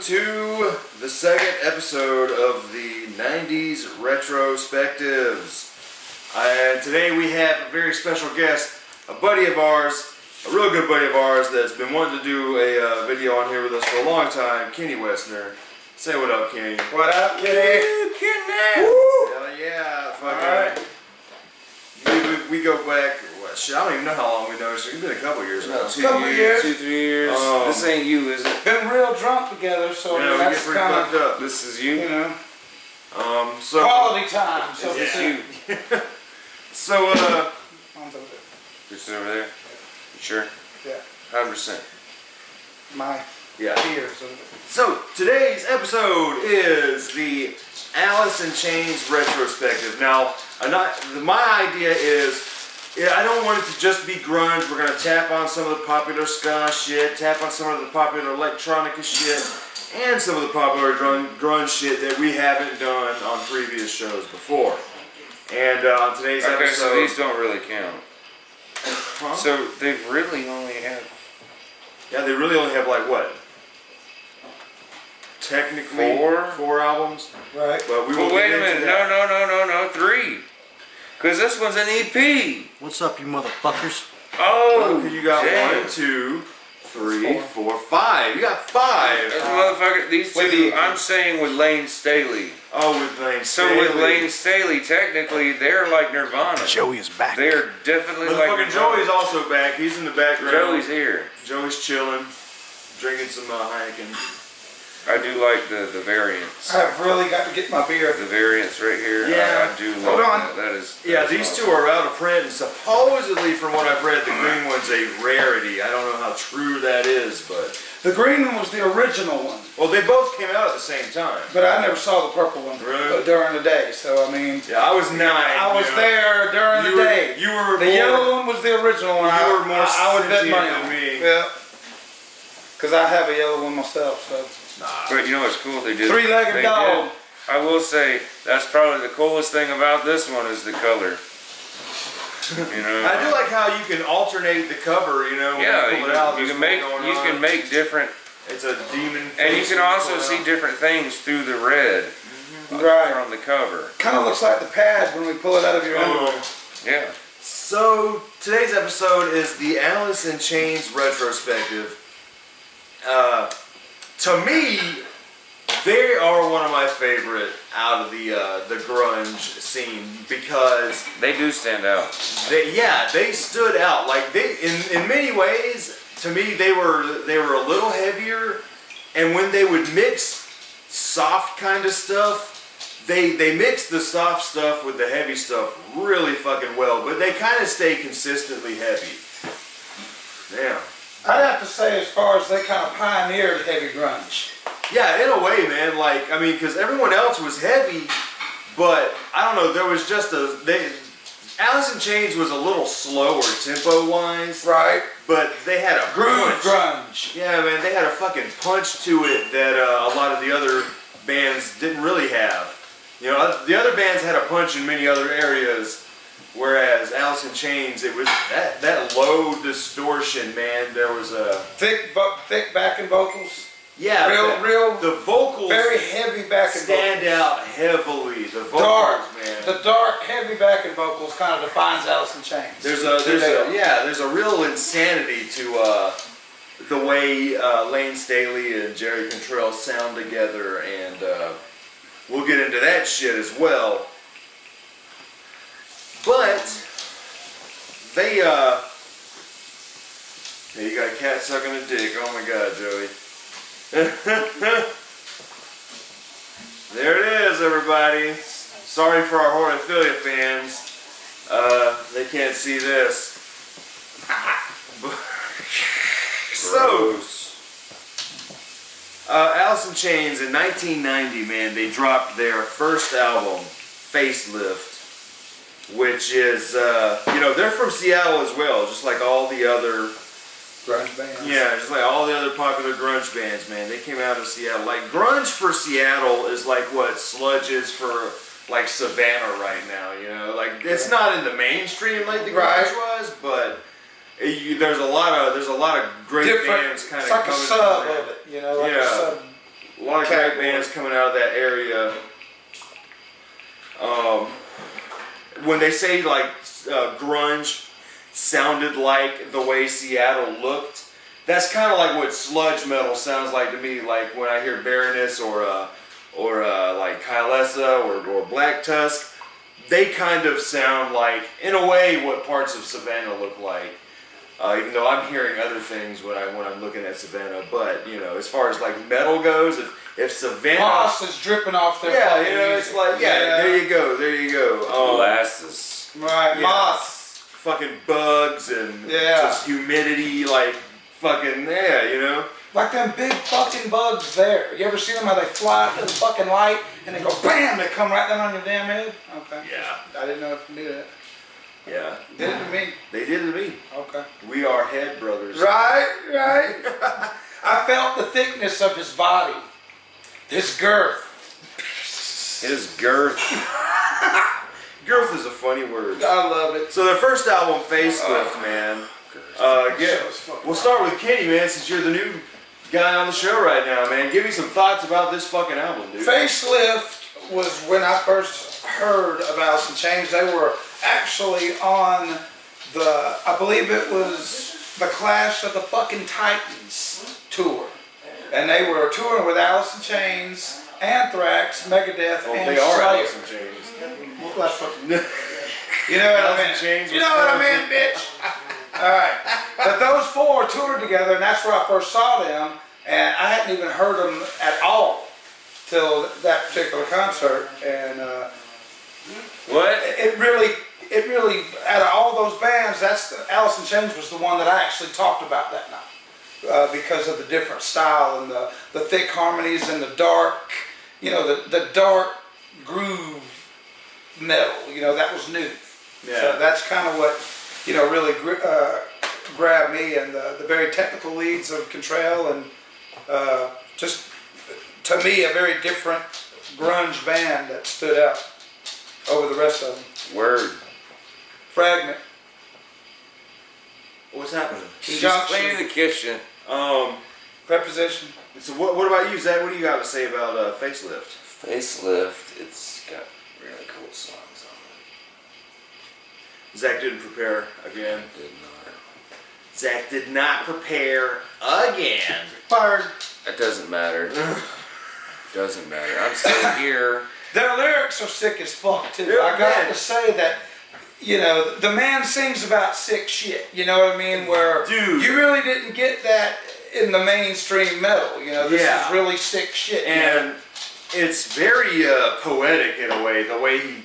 to the second episode of the 90s Retrospectives. And today we have a very special guest, a buddy of ours, a real good buddy of ours that's been wanting to do a video on here with us for a long time, Kenny Westner. Say what up, Kenny. What up, Kenny? Kenny! Woo! Hell yeah. Fucking. Alright. We go back, shit, I don't even know how long we know. It's been a couple years now. 2 years. 2-3 years. This ain't you, is it? Been real drunk together, so yeah, that's we get pretty fucked up. This is you? You know. So quality time, so it's to you. So, It's over there? You sure? Yeah. 100%. My ears. So, today's episode is the Alice in Chains Retrospective. Now, my idea is, I don't want it to just be grunge. We're going to tap on some of the popular ska shit, tap on some of the popular electronica shit, and some of the popular grunge shit that we haven't done on previous shows before. And on today's episode... Okay, so these don't really count. Huh? So they really only have... Yeah, they really only have like what? Technically, four albums. Right. But we Well, will wait a minute. No, 3. Because this one's an EP. What's up, you motherfuckers? Oh, you got damn. 1, 2, 3, 4, 5. You got 5. Motherfucker, these two, I'm saying with Lane Staley. Oh, with Lane So Staley. with Lane Staley, technically, they're like Nirvana. Joey is back. They're definitely But like fucking Nirvana. Joey's also back. He's in the background. Joey's here. Joey's chilling, drinking some Heineken. I do like the variants. I've really got to get my beer. The variants right here. Yeah. I do love Hold on. that. That is. Yeah, that is these awesome. two are out of print, and supposedly, from what I've read, the green one's a rarity. I don't know how true that is, but... The green one was the original one, Well, they both came out at the same time. but I never saw the purple one Really? during the day. So I mean, Yeah, I was 9. I was there during the day. You were The more, yellow one was the original one. You were more I would bet sentient money than on me. Yeah. Because I have a yellow one myself. So. But you know what's cool? They did. Three-legged they dog. did. I will say that's probably the coolest thing about this one is the color. You know. I do like how you can alternate the cover. You know. When Yeah, you pull it out, you there's can more make going you on. can make different, It's a demon. and you face can when also pull it see out. different things through the red Right. from the cover. Kind of looks like the pad when we pull it out of your underwear. Yeah. So today's episode is the Alice in Chains Retrospective. To me, they are one of my favorite out of the grunge scene because They do stand out. they stood out. Like they in many ways, to me they were a little heavier, and when they would mix soft kind of stuff, they mixed the soft stuff with the heavy stuff really fucking well, but they kind of stay consistently heavy. Yeah. I'd have to say, as far as they kind of pioneered heavy grunge. Yeah, in a way, man. Like, I mean, because everyone else was heavy, but I don't know. There was just Alice in Chains was a little slower tempo-wise, Right. but they had a Groove punch. grunge. Yeah, man, they had a fucking punch to it that a lot of the other bands didn't really have. You know, the other bands had a punch in many other areas, whereas Alice in Chains, it was that low distortion, man. There was a Thick backing vocals. yeah, Real. the vocals Very heavy backing stand vocals. out heavily. The vocals, Dark. man. The dark, heavy backing vocals kind of defines Alice in Chains. There's a real insanity to the way Lane Staley and Jerry Cantrell sound together, and we'll get into that shit as well. But they yeah, you got a cat sucking a dick. Oh my god, Joey. There it is, everybody. Sorry for our Hornophilia fans. They can't see this. So, Alice in Chains in 1990, man, they dropped their first album, Facelift, which is, you know, they're from Seattle as well, just like all the other Grunge bands. yeah, just like all the other popular grunge bands, man. They came out of Seattle. Like, grunge for Seattle is like what sludge is for, like, Savannah right now, you know? Like, it's not in the mainstream like the grunge was, but there's a lot of great Different. bands kind of It's like a coming sub from of it, you know? Like Yeah. a sub. A lot of great bands coming out of that area. When they say like grunge sounded like the way Seattle looked, that's kind of like what sludge metal sounds like to me. Like when I hear Baroness or like Kylesa or Black Tusk, they kind of sound like, in a way, what parts of Savannah look like. Even though I'm hearing other things when I'm looking at Savannah, but you know, as far as like metal goes, if Savannah, Moss is dripping off their yeah, fucking you know, music. it's like there you go. Molasses. Right, Yeah. moss. Fucking bugs and just humidity, like fucking you know. Like them big fucking bugs there. You ever see them how they fly up to the fucking light and they go BAM! They come right down on your damn head? Okay. Yeah. I didn't know if you knew that. Yeah. Did it to me. They did it to me. Okay. We are head brothers. Right. I felt the thickness of his body. His girth. His girth. Girth is a funny word. I love it. So their first album, Facelift, man. We'll start with Kenny, man, since you're the new guy on the show right now, man. Give me some thoughts about this fucking album, dude. Facelift was when I first heard of Alice in Chains. They were actually on I believe it was the Clash of the fucking Titans tour. And they were touring with Alice in Chains, Anthrax, Megadeth, and they are Slayer. Alice in Chains. Well, that's what, you know what I mean? Chains You know what I mean, bitch? Alright. But those four toured together, and that's where I first saw them. And I hadn't even heard them at all till that particular concert. And What? it really, out of all those bands, Alice in Chains was the one that I actually talked about that night. Because of the different style and the thick harmonies and the dark, you know, the dark groove metal, you know, that was new. Yeah. So that's kind of what, you know, really grabbed me, and the very technical leads of Contrail, and just, to me, a very different grunge band that stood out over the rest of them. Word. Fragment. What's happening? She's Conjunction. cleaning the kitchen. Preposition. So what about you, Zach? What do you got to say about Facelift? Facelift. It's got really cool songs on it. Zach didn't prepare again. Did not. Zach did not prepare again. Fired. It doesn't matter. Doesn't matter. I'm still here. Their lyrics are sick as fuck too. Yeah, I got man. to say that, you know, the man sings about sick shit. You know what I mean? Where Dude. you really didn't get that in the mainstream metal. You know, this is really sick shit. you know? And it's very poetic in a way, the way he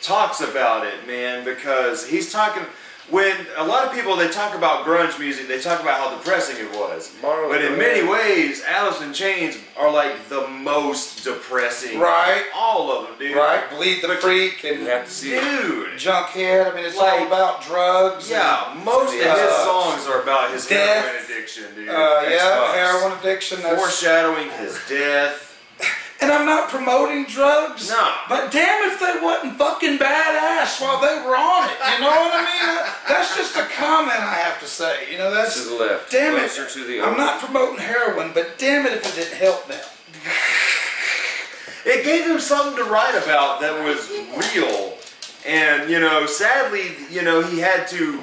talks about it, man, because he's talking, when a lot of people, they talk about grunge music, they talk about how depressing it was. But in many ways, Alice in Chains are like the most depressing. Right. All of them, dude. Right, Bleed the Freak and You have to see it. Dude. Junkhead. I mean, it's Like, all about drugs. Yeah, most of his songs are about his death. heroin addiction, dude. Yeah, heroin addiction. That's, Foreshadowing his death. and I'm not promoting drugs. No. But damn if they wasn't fucking badass while they were on it. You know what I mean? That's just a comment I have to say. You know, that's... To the left. Damn it. Closer to the I'm open. not promoting heroin, but damn it if it didn't help them. It gave him something to write about that was real. And, you know, sadly, you know, he had to,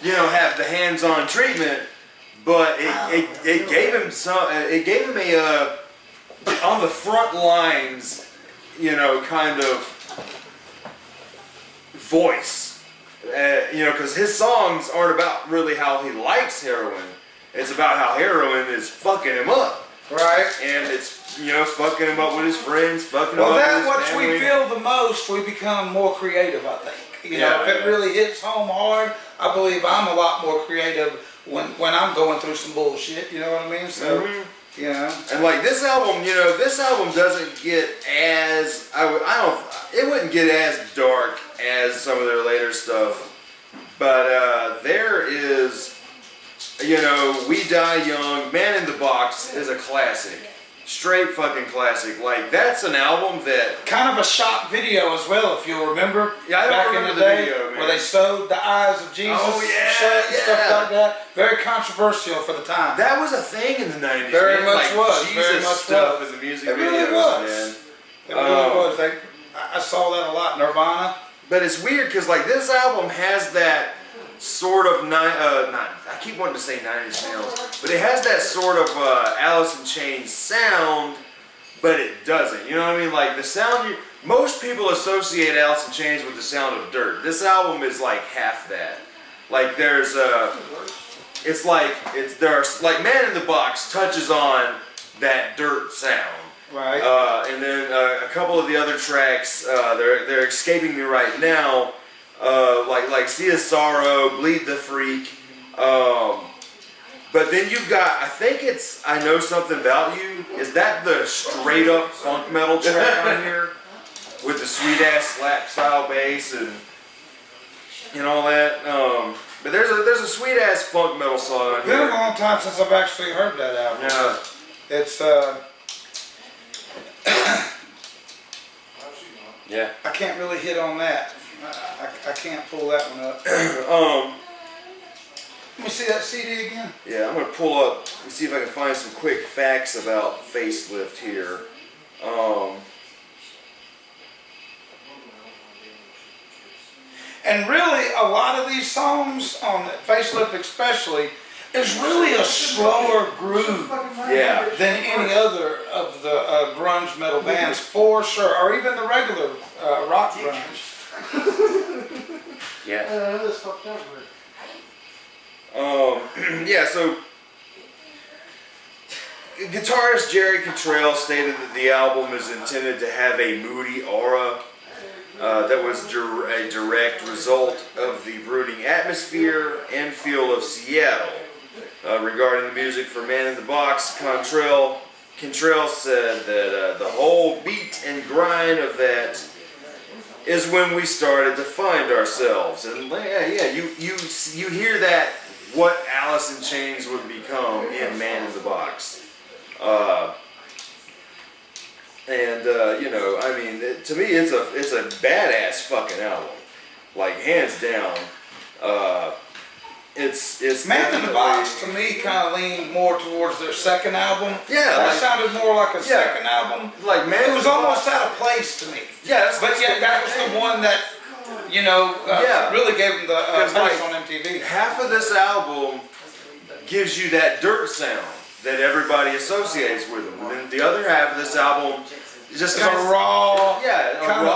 you know, have the hands-on treatment, but it gave him a on the front lines, you know, kind of voice. You know, because his songs aren't about really how he likes heroin. It's about how heroin is fucking him up. Right? And it's, you know, fucking him up with his friends, fucking him Well, up that with his once family. we feel the most, we become more creative, I think. You know, Yeah, if it yeah. really hits home hard, I believe I'm a lot more creative when I'm going through some bullshit. You know what I mean? So, you know. And like this album, you know, this album doesn't get as it wouldn't get as dark as some of their later stuff, but there is, you know, We Die Young, Man in the Box is a classic, straight fucking classic. Like that's an album that Kind of a shock video as well, if you'll remember. Yeah, I don't back remember in the the day, video, man. where they sewed the eyes of Jesus shut and stuff like that. Very controversial for the time. That was a thing in the 90s. Very man. much like was. Jesus Very much stuff was. in the music It videos, really was. man. It really was. I saw that a lot. Nirvana. But it's weird because like this album has that sort of I keep wanting to say 90s sounds, but it has that sort of Alice in Chains sound, but it doesn't. You know what I mean? Like the sound most people associate Alice in Chains with the sound of dirt. This album is like half that. Like there's there's like Man in the Box touches on that dirt sound. Right. And then a couple of the other tracks, they're escaping me right now. Like Sea of Sorrow, Bleed the Freak. But then you've got, I think it's I Know Something About You. Is that the straight up funk metal track on here? With the sweet ass slap style bass and all that. But there's a sweet ass funk metal song on It's been a here. long time since I've actually heard that album. Yeah. It's Yeah. I can't really hit on that. I can't pull that one up. Let me see that CD again. Yeah, I'm gonna pull up and see if I can find some quick facts about Facelift here. And really, a lot of these songs on Facelift especially is really a slower groove Yeah. than any other of the grunge metal bands, for sure, or even the regular rock grunge. Yeah. Yeah, so guitarist Jerry Cantrell stated that the album is intended to have a moody aura that was a direct result of the brooding atmosphere and feel of Seattle. Regarding the music for Man in the Box, Cantrell said that the whole beat and grind of that is when we started to find ourselves. And yeah, you hear that, what Alice in Chains would become in Man in the Box. You know, I mean, to me, it's a badass fucking album, like hands down. It's Man in the Box to me kind of leaned more towards their second album. Yeah, that like- sounded more like a second album. Like Man It in was the almost Box. out of place to me. Yeah, But yet that was the one that, you know, Yeah. really gave them the Because, place like, on MTV. half of this album gives you that dirt sound that everybody associates with them, and then the other half of this album is just It's kind a of raw, kind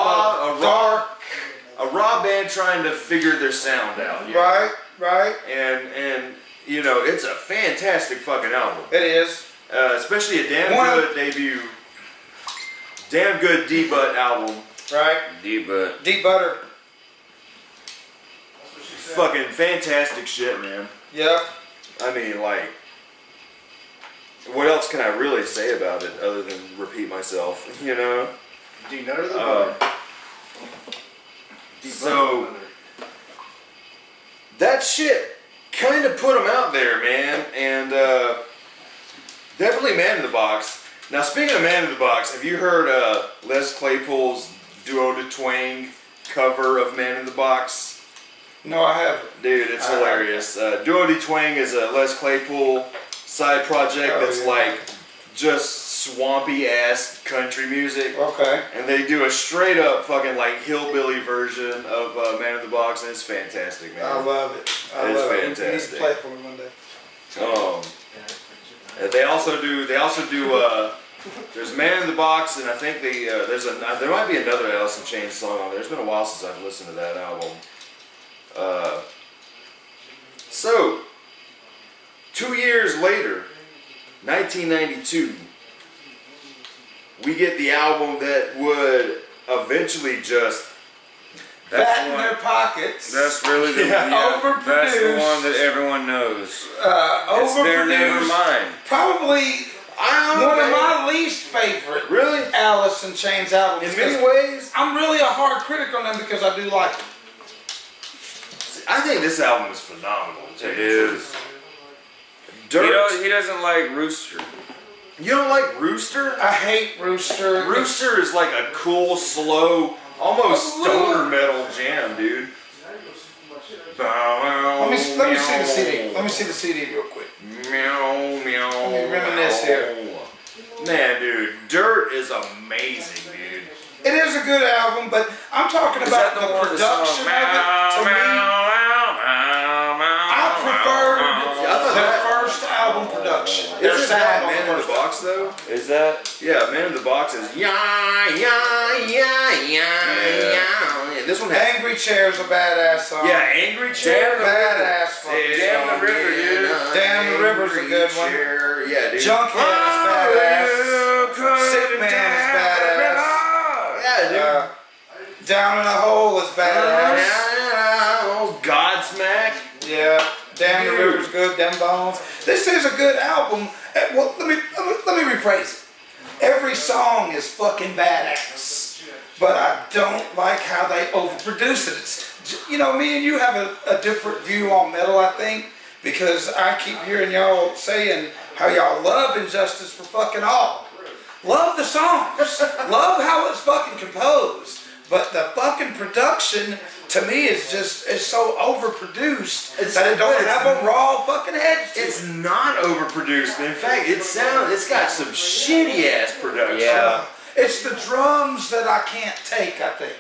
a raw band trying to figure their sound out. You know? right. And you know, it's a fantastic fucking album. It is. Especially a damn good debut, damn good D-Butt album. Right. D-Butt. Deep Butter. Fucking fantastic shit, man. Yep. I mean, like, what else can I really say about it other than repeat myself, you know? D-Nutter the Butter. So, that shit kind of put them out there, man, and definitely Man in the Box. Now, speaking of Man in the Box, have you heard Les Claypool's Duo de Twang cover of Man in the Box? No, I haven't. Dude, it's hilarious. Duo de Twang is a Les Claypool side project that's like just swampy ass country music. Okay. And they do a straight up fucking like hillbilly version of Man in the Box, and it's fantastic, man. I love it. I It's love it. You need to fantastic. play it for me one day. They also do. There's Man in the Box, and I think there might be another Alice in Chains song on there. It's been a while since I've listened to that album. So, 2 years later, 1992, we get the album that would eventually just. Fat in their pockets. That's really the that's the Overproduced. one that everyone knows. It's their Overproduced. Nevermind. Probably I don't know, one of man. my least favorite Really? Alice in Chains albums. In many ways, I'm really a hard critic on them because I do like them. I think this album is phenomenal. to tell It you the is. truth. Dirt. He doesn't like Rooster. You don't like Rooster? I hate Rooster. Rooster is like a cool, slow, almost A little- stoner metal jam, dude. let me see the CD. Let me see the CD real quick. Meow, meow. Let me reminisce here. Man, dude, Dirt is amazing, dude. It is a good album, but I'm talking about the production of it. To me, I preferred their first album production. Their Isn't sound that on Man the in the first Box though? Is that? Yeah, Man in the Box is yeah. This one has Angry Chair's a badass song. yeah, Angry Chair. Badass fucking Damn song. the River, dude. Damn the River's a good one. Chair. Yeah, dude. Junkhead is badass. Sick Man is badass. Yeah, dude. Down in a Hole is badass. Oh, Godsmack. Yeah. Damn the River's good. Them Bones. This is a good album. Well, let me rephrase it. Every song is fucking badass, but I don't like how they overproduce it. It's, you know, me and you have a different view on metal, I think, because I keep hearing y'all saying how y'all love Injustice for fucking all. Love the songs. Love how it's fucking composed. But the fucking production, to me, is so overproduced that it don't have a raw fucking edge to it. It's not overproduced. In fact, it's got some shitty ass production. Yeah. It's the drums that I can't take, I think.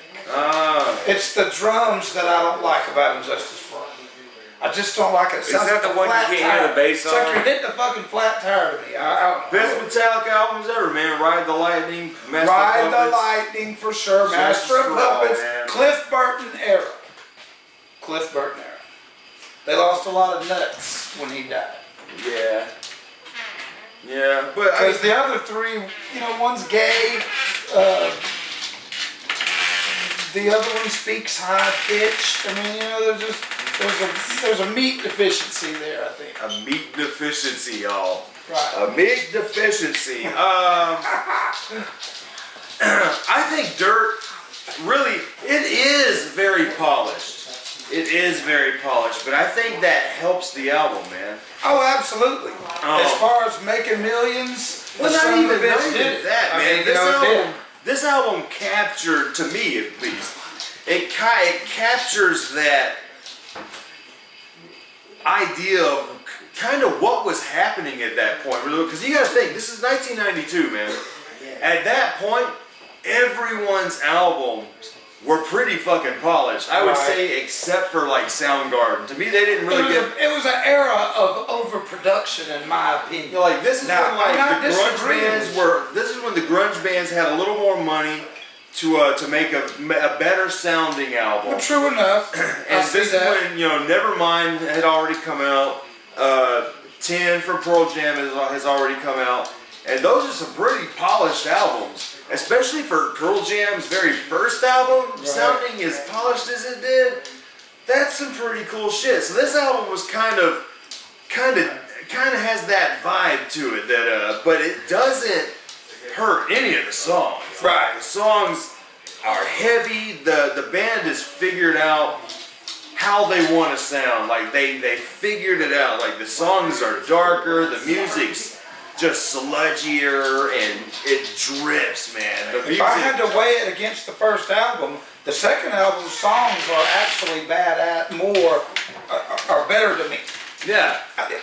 It's the drums that I don't like about Injustice for All. I just don't like it. It sounds that like the one you flat can't tire. hear the bass It's like on? you're hitting a fucking flat tire to me. I don't know. Best Metallica albums ever, man. Ride the Lightning, Master Ride of the Puppets. Lightning for sure. Justice Master of for All, Puppets. man. Cliff Burton era. Cliff Burton era. They lost a lot of nuts when he died. Yeah. Yeah, but I Because the other three, you know, one's gay. The other one speaks high pitched. I mean, you know, there's a meat deficiency there, I think. a meat deficiency, y'all. Right. A meat deficiency. I think Dirt, really, it is very polished. It is very polished, but I think that helps the album, man. Oh, absolutely. Oh. As far as making millions, Well, the not son of a even bitch did it. that, I man. mean, you know, it did. This album captured, to me at least, it captures that idea of kind of what was happening at that point, really. Because you got to think, this is 1992, man. At that point, everyone's albums were pretty fucking polished. I would Right. say, except for like Soundgarden. To me, they didn't really get. It was an era of overproduction, in my opinion. You know, like this is Now, when like I'm not the grunge disagreeing bands with were. This is when the grunge bands had a little more money to make a better sounding album. Well, true enough. I And see this is that. when, you know, Nevermind had already come out. 10 from Pearl Jam has already come out. And those are some pretty polished albums. Especially for Pearl Jam's very first album, Right. sounding as polished as it did. That's some pretty cool shit. So this album was kind of has that vibe to it that but it doesn't hurt any of the songs. Right. The songs are heavy. The band has figured out how they want to sound. Like they figured it out. Like the songs are darker, the music's just sludgier, and it drips, man. The If music, I had to weigh it against the first album, the second album's songs are actually are better to me. yeah.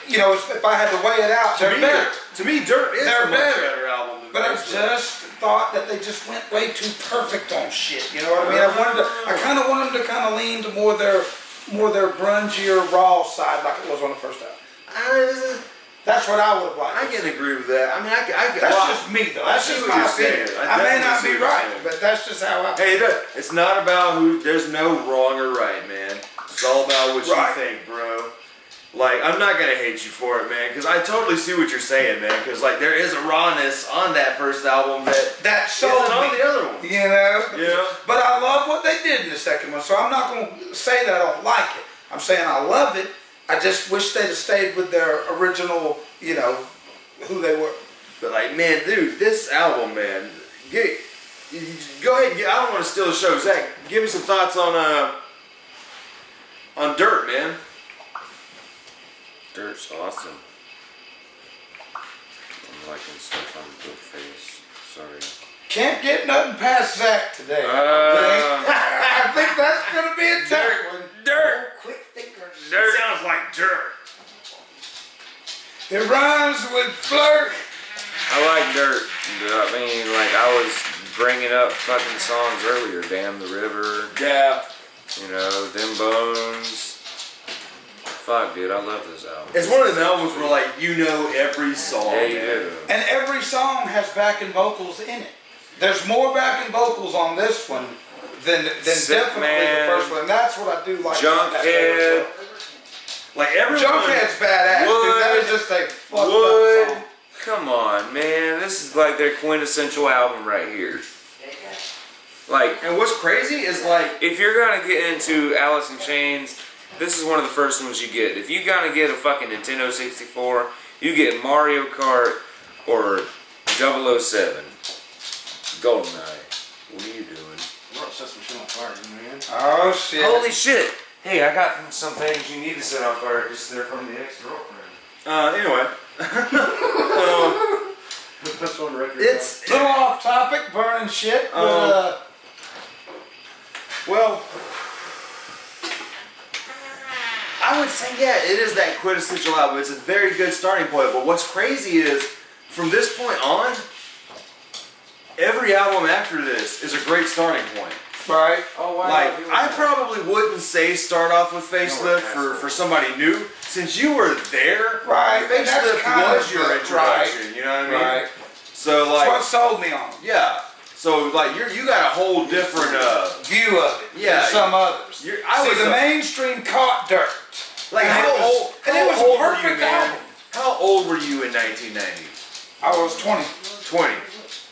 You know, if I had to weigh it out, they're better. To me, Dirt is They're a much better. better album than But I the first one. just thought that they just went way too perfect on shit. You know what I mean? I kind of wanted them to kind of lean to more their grungier, raw side, like it was on the first album. That's what I would have liked. I can agree with that. I mean, That's just me, though. That's I see just what my you're saying. opinion. I I may definitely not see be what you're right, saying. but that's just how I feel. Hey, look, it's not about there's no wrong or right, man. It's all about what Right. you think, bro. Like, I'm not gonna hate you for it, man, because I totally see what you're saying, man. Because like, there is a rawness on that first album That isn't sold on me. the other one. You know? Yeah. But I love what they did in the second one, so I'm not going to say that I don't like it. I'm saying I love it. I just wish they'd have stayed with their original, you know, who they were. But like, man, dude, this album, man. Go ahead. I don't want to steal the show, Zach. Give me some thoughts on Dirt, man. Dirt's awesome. I'm liking stuff on Good Face. Sorry. Can't get nothing past Zach today. I think that's going to be a tough one. Dirt. Quick thinker. Dirt. Sounds like Dirt. It rhymes with flirt. I like dirt. I mean, like I was bringing up fucking songs earlier. Damn the River. Yeah. You know, Them Bones. Fuck, dude, I love this album. It's one of them albums where like you know every song. Yeah, you man. do. And every song has backing vocals in it. There's more backing vocals on this one than Sick definitely Man, the first one. And that's what I do like. about that Junkhead. Like everyone. Junkhead's badass. Dude, that is just a fucked up song. Come on, man. This is like their quintessential album right here. Like, And what's crazy is like if you're gonna get into Alice in Chains, this is one of the first ones you get. If you're gonna get a fucking Nintendo 64, you get Mario Kart or 007. GoldenEye. What are you doing? We're gonna set some shit on fire, man. Oh shit. Holy shit! Hey, I got some things you need to set on fire because they're from the ex-girlfriend. anyway. That's on record. It's Little off topic, burning shit. But, well, I would say yeah, it is that quintessential album. It's a very good starting point. But what's crazy is from this point on, every album after this is a great starting point. right. Oh wow! Like, I probably wouldn't say start off with Facelift for somebody new, since you were there. Right, and that's Facelift kind was of your the- introduction. You know what I mean? Right. So That's what like, sold me on. yeah. So like, you got a whole different View of it. Yeah, Than some others. I See, was the a- mainstream caught dirt. like And how it was- old? and how it was a old were perfect you, man? album. How old were you in 1990? I was 20. 20.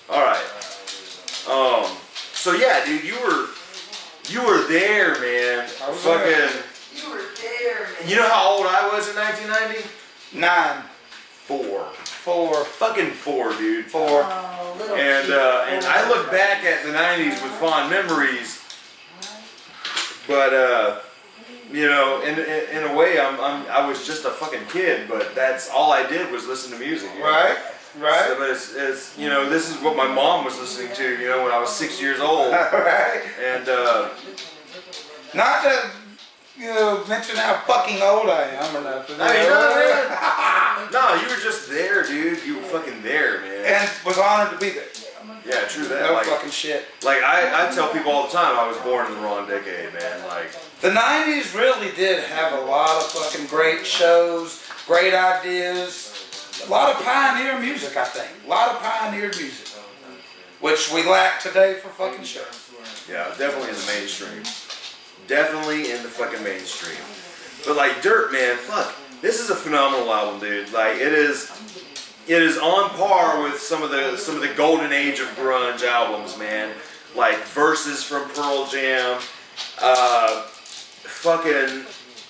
All right. So yeah, dude, you were there, man. I was Fucking. there. You were there, man. You know how old I was in 1990? 9. 4. 4. Fucking 4, dude. 4. Oh, little And cute I look boy. back at the 90s with fond memories, but you know, in a way, I was just a fucking kid, but that's all I did was listen to music. You know? Right? Right? So, but it's you know, this is what my mom was listening to, you know, when I was 6 years old, Right? and Not to, mention how fucking old I am or nothing. I mean, no, you were just there, dude. You were fucking there, man. And was honored to be there. Yeah, true that. No Like, fucking shit. I tell people all the time I was born in the wrong decade, man. Like, The 90s really did have a lot of fucking great shows, great ideas, a lot of pioneer music, I think. A lot of pioneered music. Which we lack today for fucking sure. yeah, definitely in the mainstream. Definitely in the fucking mainstream. But like Dirt, man, fuck. This is a phenomenal album, dude. Like it is on par with some of the golden age of grunge albums, man. Like Verses from Pearl Jam, fucking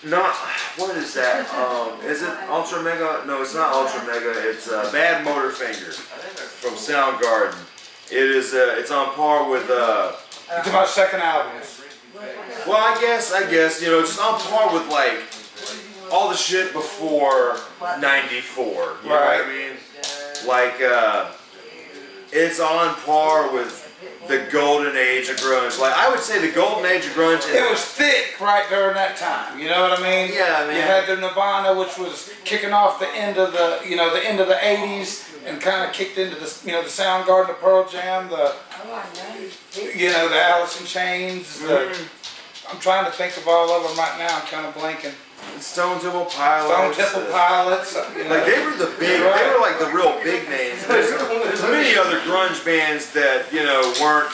not what is that? Is it Ultra Mega? No, it's not Ultra Mega. It's Bad Motorfinger from Soundgarden. It is it's on par with It's my second album. well, I guess, you know, just on par with like all the shit before '94. You know what I Right. mean? Like, it's on par with the golden age of grunge. Like, I would say the golden age of grunge is. It was thick right during that time. You know what I mean? Yeah, man. You had the Nirvana, which was kicking off the end of the, the end of the '80s, and kind of kicked into the, the Soundgarden, the Pearl Jam, the, the Alice in Chains. I'm trying to think of all of them right now. I'm kind of blanking. Stone Temple Pilots. Stone Temple Pilots. Like they were the big, they were like the real big names. There's many other grunge bands that weren't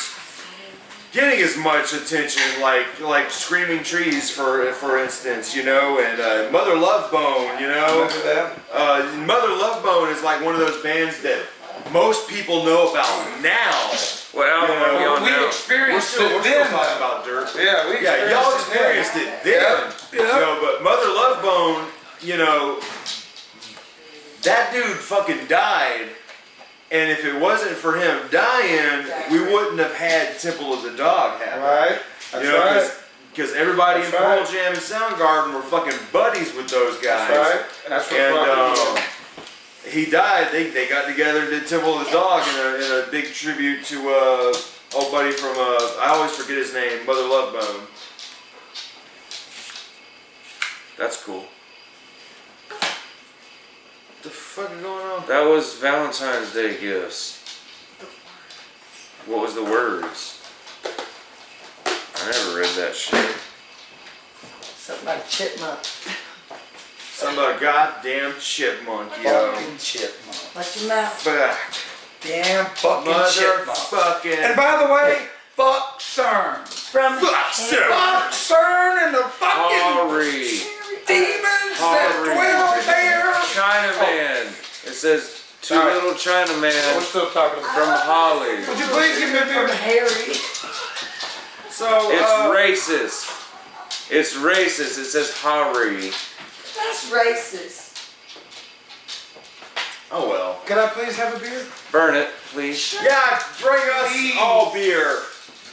getting as much attention, like Screaming Trees for instance, and Mother Love Bone, Remember them? Mother Love Bone is like one of those bands that most people know about now. What album are we on We now? experienced We're it still then. talking about Dirt. Yeah, Y'all experienced it then. Yeah. But Mother Love Bone, that dude fucking died. And if it wasn't for him dying, we wouldn't have had Temple of the Dog happen. Right? That's right. Because everybody That's in Pearl right. Jam and Soundgarden were fucking buddies with those guys. That's right. And that's what brought him in. He died. They got together and did Temple of the Dog in a big tribute to old buddy from I always forget his name, Mother Love Bone. That's cool. The fuck is going on? That was Valentine's Day gifts. What was the words? I never read that shit. Something like chipmunk. Something about a goddamn chipmunk, yo. Fucking chipmunk. Watch your mouth. Fuck. Damn fucking chipmunk. Motherfucking. And by the way, fuck CERN. From Fuck, sir. Fuck CERN and the fucking Ari. demons that Ari. dwell there. Chinaman. It says two All right. little Chinaman We're still talking about. from Holly. Would you please give me a from beer? Harry. So, It's racist. It's racist. It says Hari. That's racist. oh well. Could I please have a beer? Burn it, please. Yeah, bring us Please. all beer.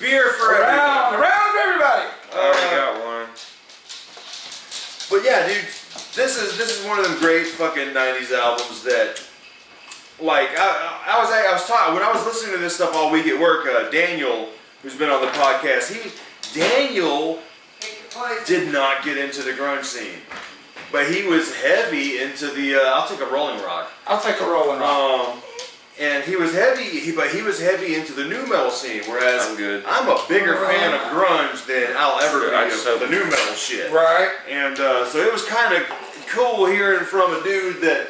Beer for Around, everyone. around everybody. I already got one. But yeah, dude, this is one of them great fucking '90s albums that, like, I was talking when I was listening to this stuff all week at work. Daniel, who's been on the podcast, Daniel did not get into the grunge scene, but he was heavy into the. I'll take a Rolling Rock. I'll take a Rolling Rock. And he was heavy, but he was heavy into the new metal scene. Whereas I'm good. I'm a bigger fan of grunge than I'll ever Good, be I just of the new metal shit. Right. And so it was kind of cool hearing from a dude that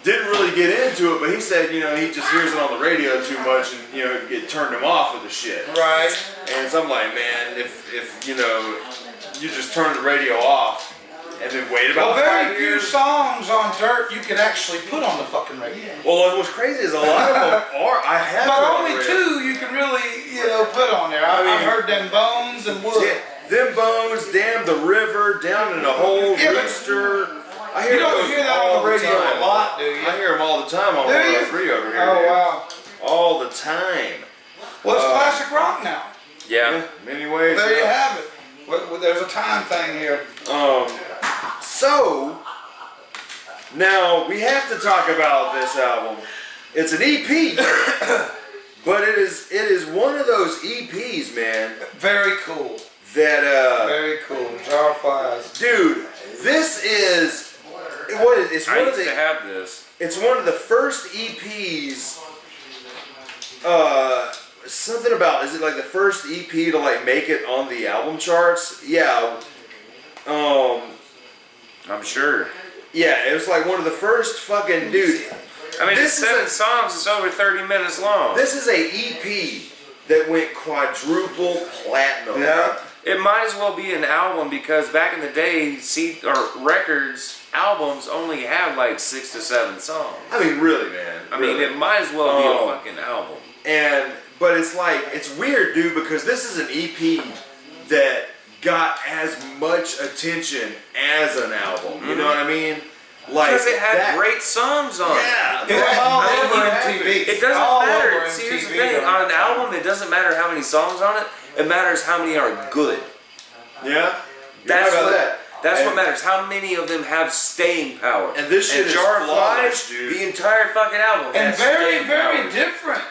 didn't really get into it, but he said, you know, he just hears it on the radio too much, and you know, it turned him off of the shit. Right. And so I'm like, man, if you know, you just turn the radio off and then wait about Well, very 5 few years. songs on Dirt you can actually put on the fucking radio. Well, what's crazy is a lot of them are. I have. But put on only the radio. two you can really, you know, put on there. I've heard them Bones and Wood. Yeah, them Bones, Damn the River, Down in a Hole, Yeah, but Rooster. I You hear don't those hear that all on the radio time. a lot, do you? I hear them all the time on Do you? 103 over here. Oh, dude. wow. All the time. Well, it's classic rock now. Yeah. In many ways. There you have it. Well, there's a time thing here. So now we have to talk about this album. It's an EP, but it is one of those EPs, man. Very cool. That Very cool. Jar Flies. dude, this is what is it's I one of used to the have this. it's one of the first EPs. Something about is it like the first EP to like make it on the album charts? Yeah. I'm sure. Yeah, it was like one of the first fucking dude. I mean, This it's is 7 a- songs. It's over 30 minutes long. This is a EP that went quadruple platinum. Yeah. It might as well be an album because back in the day, albums only have like 6 to 7 songs. I mean, really, man. I mean, really. it might as well be Oh. a fucking album. But it's like, it's weird, dude, because this is an EP that got as much attention as an album. You know what I mean? Like Because it had that- great songs on it. Yeah. It was all that over happened. MTV. It doesn't All matter. over See, here's the MTV thing. during On an that time. album, it doesn't matter how many songs on it. It matters how many are good. Yeah. That's You're right what. about that. That's And- what matters. How many of them have staying power? And this shit is Jar of flawless, Flies, dude. the entire fucking album. And has very, staying very power. different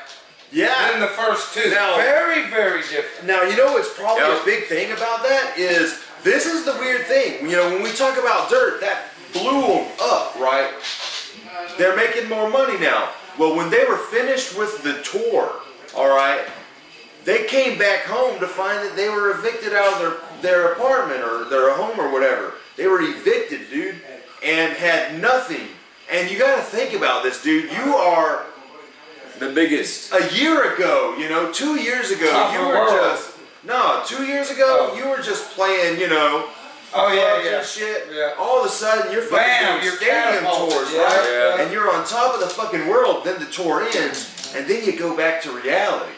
Yeah. than the first two. Now- Very, very different. Now, you know what's probably Yeah. a big thing about that is this is the weird thing. You know, when we talk about Dirt, that blew them up, right? They're making more money now. Well, when they were finished with the tour, all right, they came back home to find that they were evicted out of their apartment or their home or whatever. They were evicted, dude, and had nothing. And you got to think about this, dude. You are The biggest. a year ago, you know, 2 years ago, Top you of the were world. just 2 years ago, Oh. you were just playing, you know, Oh, yeah, clubs yeah. and shit. Yeah. All of a sudden, you're fucking Bam, doing you're stadium catapulted. tours, Yeah, right? yeah. And you're on top of the fucking world. Then the tour ends, and then you go back to reality.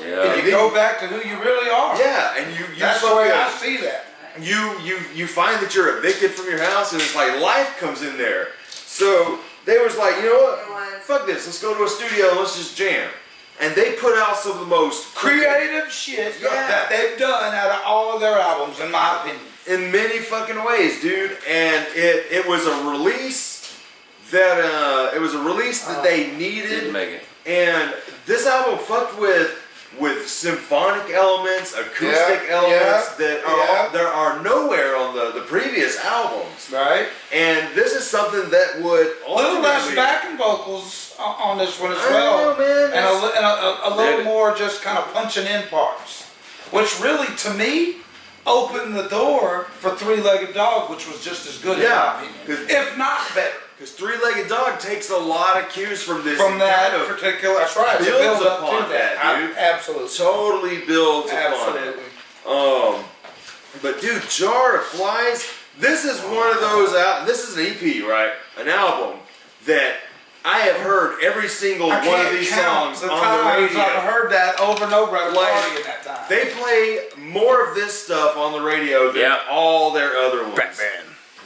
Yeah. You go back to who you really are. Yeah, and you That's the fucking, way I see that. you find that you're evicted from your house, and it's like life comes in there. So they was like, you know what? Fuck this. Let's go to a studio and let's just jam. And they put out some of the most Creative shit Yeah. that they've done out of all of their albums, in my opinion. in many fucking ways, dude. And it was a release that they needed. Didn't make it. And this album fucked with symphonic elements, acoustic Yeah, elements yeah, that yeah. there are nowhere on the previous albums. Right. And this is something that would A little less ultimately- backing vocals on this one as I well. know, man. And a little Did it? more just kind of punching in parts. Which really, to me, opened the door for Three-Legged Dog, which was just as good Yeah, in my 'cause- opinion. If not better. Because Three-Legged Dog takes a lot of cues from this. From and that kind of particular, that's right. It builds builds up upon to that. dude. Absolutely. Totally builds upon Absolutely. it. But dude, Jar of Flies, this is one of those, this is an EP, right? An album that I have heard every single I one can't of these count songs the on the times radio. I've heard that over and over at a Like, party in that time. They play more of this stuff on the radio than Yeah. all their other ones.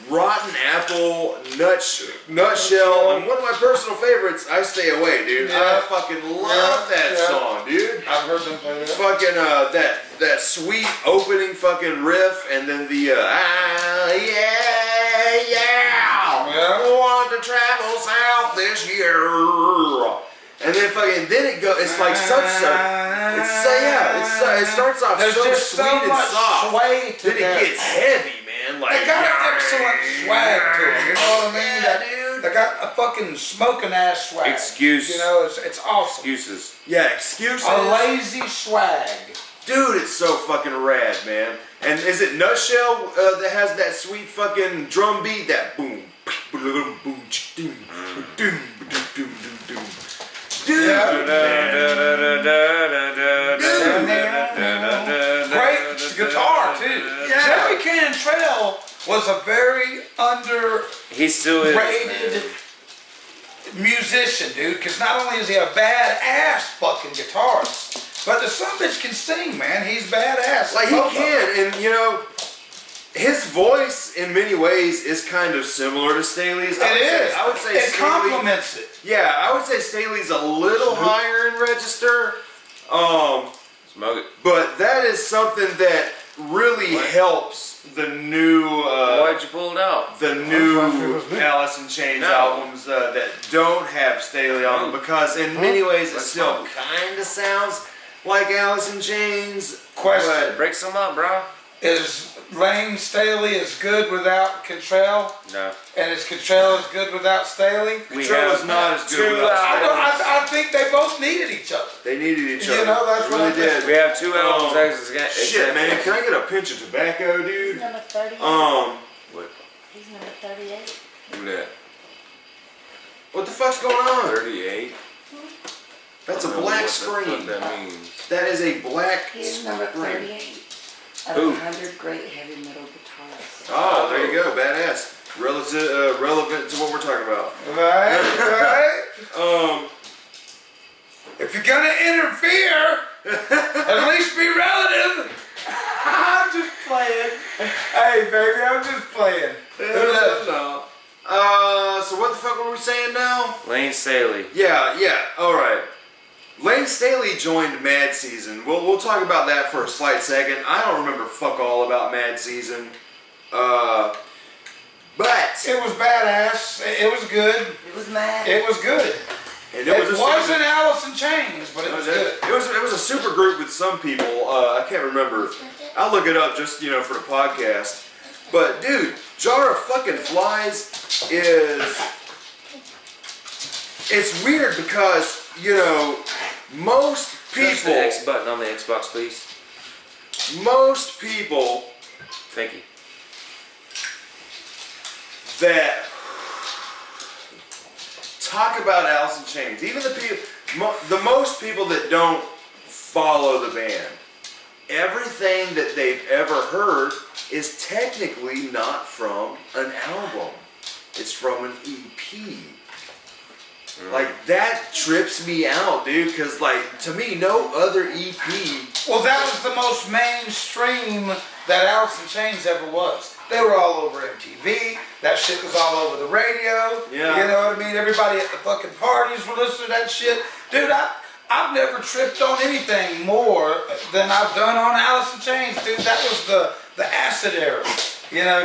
Rotten Apple, Nutshell, and one of my personal favorites, I Stay Away, dude. Yeah. I fucking love that Yeah. song, dude. I've heard them play that. Fucking that sweet opening fucking riff, and then the yeah, Yeah. want to travel south this year, and then fucking it go. It's like such a. It's so yeah. It starts off There's so just sweet so and much soft. sway to Then that. it gets heavy, man. Like They got an excellent swag to them, you know what I mean? Yeah, That- dude. They got a fucking smoking ass swag. Excuse. You know, it's awesome. Excuses. Yeah, excuses. A lazy swag. Dude, it's so fucking rad, man. And is it Nutshell that has that sweet fucking drum beat? That boom, boom, boom, doom, doom, doom, doom. Dude, Great guitar too. Yeah. Jerry Cantrell was a very underrated He still is. man. musician, dude. Because not only is he a badass fucking guitarist, but the son bitch can sing, man. He's badass. like he Both of them. can, and you know, his voice in many ways is kind of similar to Staley's. It is. I would say it Staley. complements it. Yeah, I would say Staley's a little higher in register. Smoke it. But that is something that really helps the new Why'd you pull it out? the new Alice in Chains No. albums that don't have Staley on them, because in many ways it still kind of sounds like Alice in Chains. Question. Break some up, bro. Is Lane Staley as good without Cantrell? No. And is Cantrell as good without Staley? Control is not as good two without albums. Staley. I think they both needed each other. They needed each You other. know, that's They what really I think. did. We have two albums. Shit, man, can I get a pinch of tobacco, He's dude? number 38. What? He's number 38. Look at that. What the fuck's going on? 38. That's a I don't know black what the fuck screen. that means. That is a black He's number screen. 38 of Who? 100 great heavy metal guitarists. Oh, there you go, badass. Relevant to what we're talking about. Right? If you're gonna interfere, at least be relative. I'm just playing. Hey, baby, I'm just playing. No. So what the fuck were we saying now? Lane Staley. Yeah, alright. Lane Staley joined Mad Season. We'll talk about that for a slight second. I don't remember fuck all about Mad Season. But It was badass. It was good. It was mad. It was good. and It, was a wasn't super- Alice in Chains, but it was good. It was a super group with some people. I can't remember. I'll look it up just for the podcast. But dude, Jar of fucking Flies is it's weird because most Press the people X button on the Xbox, please. most people Thank you. that talk about Alice in Chains, even the most people that don't follow the band, everything that they've ever heard is technically not from an album. It's from an EP. Like, that trips me out, dude, because, like, to me, no other EP... Well, that was the most mainstream that Alice in Chains ever was. They were all over MTV. That shit was all over the radio. Yeah. You know what I mean? Everybody at the fucking parties were listening to that shit. Dude, I've never tripped on anything more than I've done on Alice in Chains, dude. That was the acid era,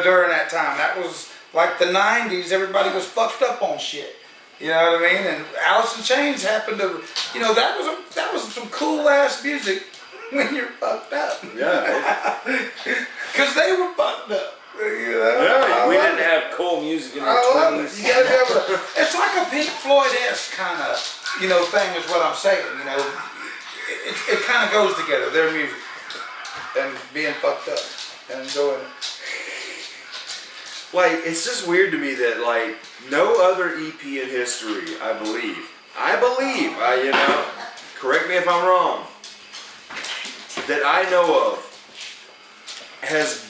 during that time. That was like the 90s. Everybody was fucked up on shit. You know what I mean? And Alice in Chains happened to, that was some cool ass music when you're fucked up. Yeah. Because they were fucked up. Yeah, we music in I their love it. 20s. You gotta be able to. It's like a Pink Floyd-esque kind of, thing is what I'm saying. It kind of goes together. Their music and being fucked up and doing it. Like, it's just weird to me that, like, no other EP in history, I believe, correct me if I'm wrong, that I know of has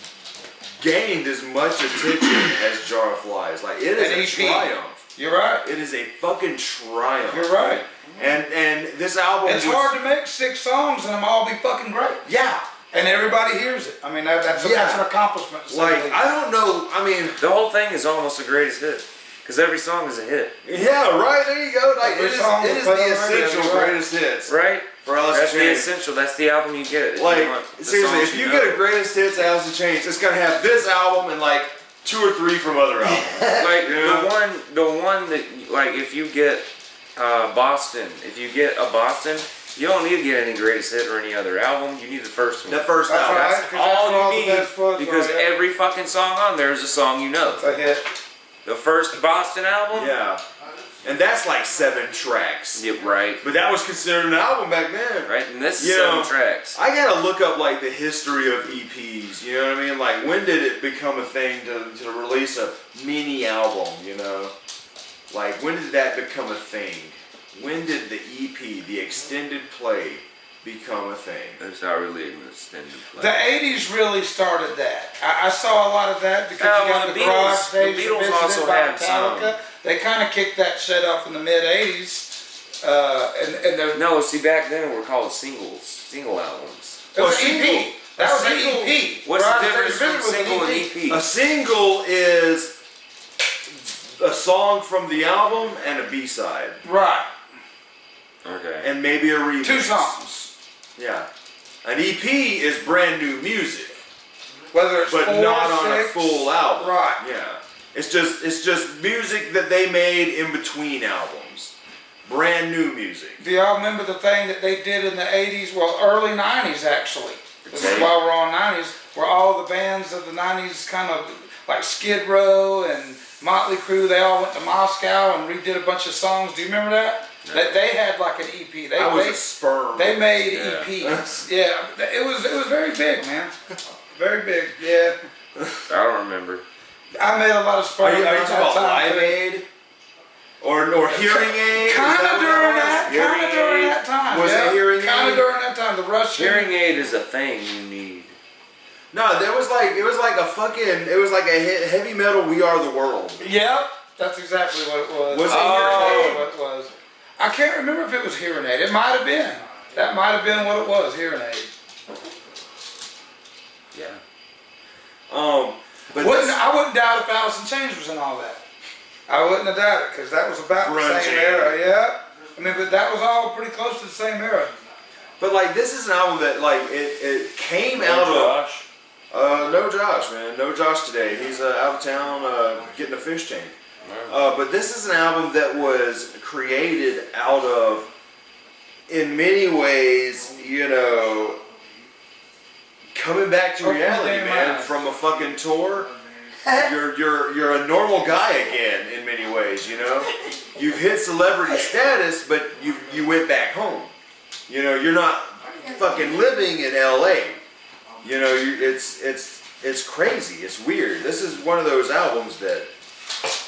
gained as much attention as Jar of Flies. Like, it is An a EP. triumph. You're right. It is a fucking triumph. You're right. And this album It's hard to make 6 songs and them all be fucking great. Yeah. And everybody hears it. I mean, that's an accomplishment. to say Like, the least. I don't know, I mean, The whole thing is almost the greatest hit. Because every song is a hit. yeah, right, there you go. Like, Every it song is was the played on the radio, essential right. greatest hits. Right? For Alice That's in the Chains. essential. That's the album you get. If you Like, want the seriously, songs if you know. get a greatest hits Alice in Chains, it's gonna have this album and like 2 or 3 from other albums. Like Yeah. the one that like if you get Boston, if you get a Boston, you don't need to get any greatest hit or any other album. You need the first one. That first That's album. right. That's 'cause that's where all the you need best ones because are, yeah. every fucking song on there is a song you know. It's a hit. The first Boston album. Yeah. And that's like 7 tracks. Yeah, right. But that was considered an album back then. Right, and this is You 7 know, tracks. I gotta look up like the history of EPs, you know what I mean? Like, when did it become a thing to release a mini album, Like, when did that become a thing? When did the EP, the extended play, become a thing? It's not really an extended play. The 80s really started that. I saw a lot of that because Oh, you got well, the the garage Beatles- stage the Beatles visited also by had Metallica. They kind of kicked that shit up in the mid 80s, and they're No, see, back then were called single albums. it was A an single. EP. That was an single. EP. What's Garage the Stage difference between Visited was an single and EP. EP? A single is a song from the album and a B-side. Right. Okay. And maybe a remix. 2 songs. Yeah. An EP is brand new music, Whether it's but 4, not on a 6, full album. Right. Yeah. It's just music that they made in between albums. Brand new music. Do y'all remember the thing that they did in the 80s? Well, early 90s actually. This is Okay. while we're on 90s, where all the bands of the 90s kind of like Skid Row and Motley Crue, they all went to Moscow and redid a bunch of songs. Do you remember that? No. They had like an EP. I was a sperm. They made Yeah. EPs. Yeah, it was very big, man. Very big. Yeah, I don't remember. I made a lot of Are sperm. you during talking that about time, Live too. Aid? Or hearing aid? Is Kind that of what during was? that. Hearing Kind of during aid. that time. Was it hearing aid? Kind of during that time. The Russian. Hearing aid is a thing you need. No, it was like a heavy metal We Are the World. Yep, that's exactly what it was. Was it That's hearing aid? what it was. I can't remember if it was hearing aid. It might have been. That might have been what it was. Hearing aid. Yeah. But I wouldn't doubt if Alice in Chains was in all that. I wouldn't have doubted because that was about the Grungy. same era. Yeah. I mean, but that was all pretty close to the same era. But like, this is an album that like it came out Josh. of no Josh, man, no Josh today. He's out of town getting a fish tank. But this is an album that was created out of, in many ways, coming back to Open your reality, damn man. eyes. From a fucking tour, you're a normal guy again in many ways. You've hit celebrity status, but you went back home. You're not fucking living in LA. It's crazy. It's weird. This is one of those albums that,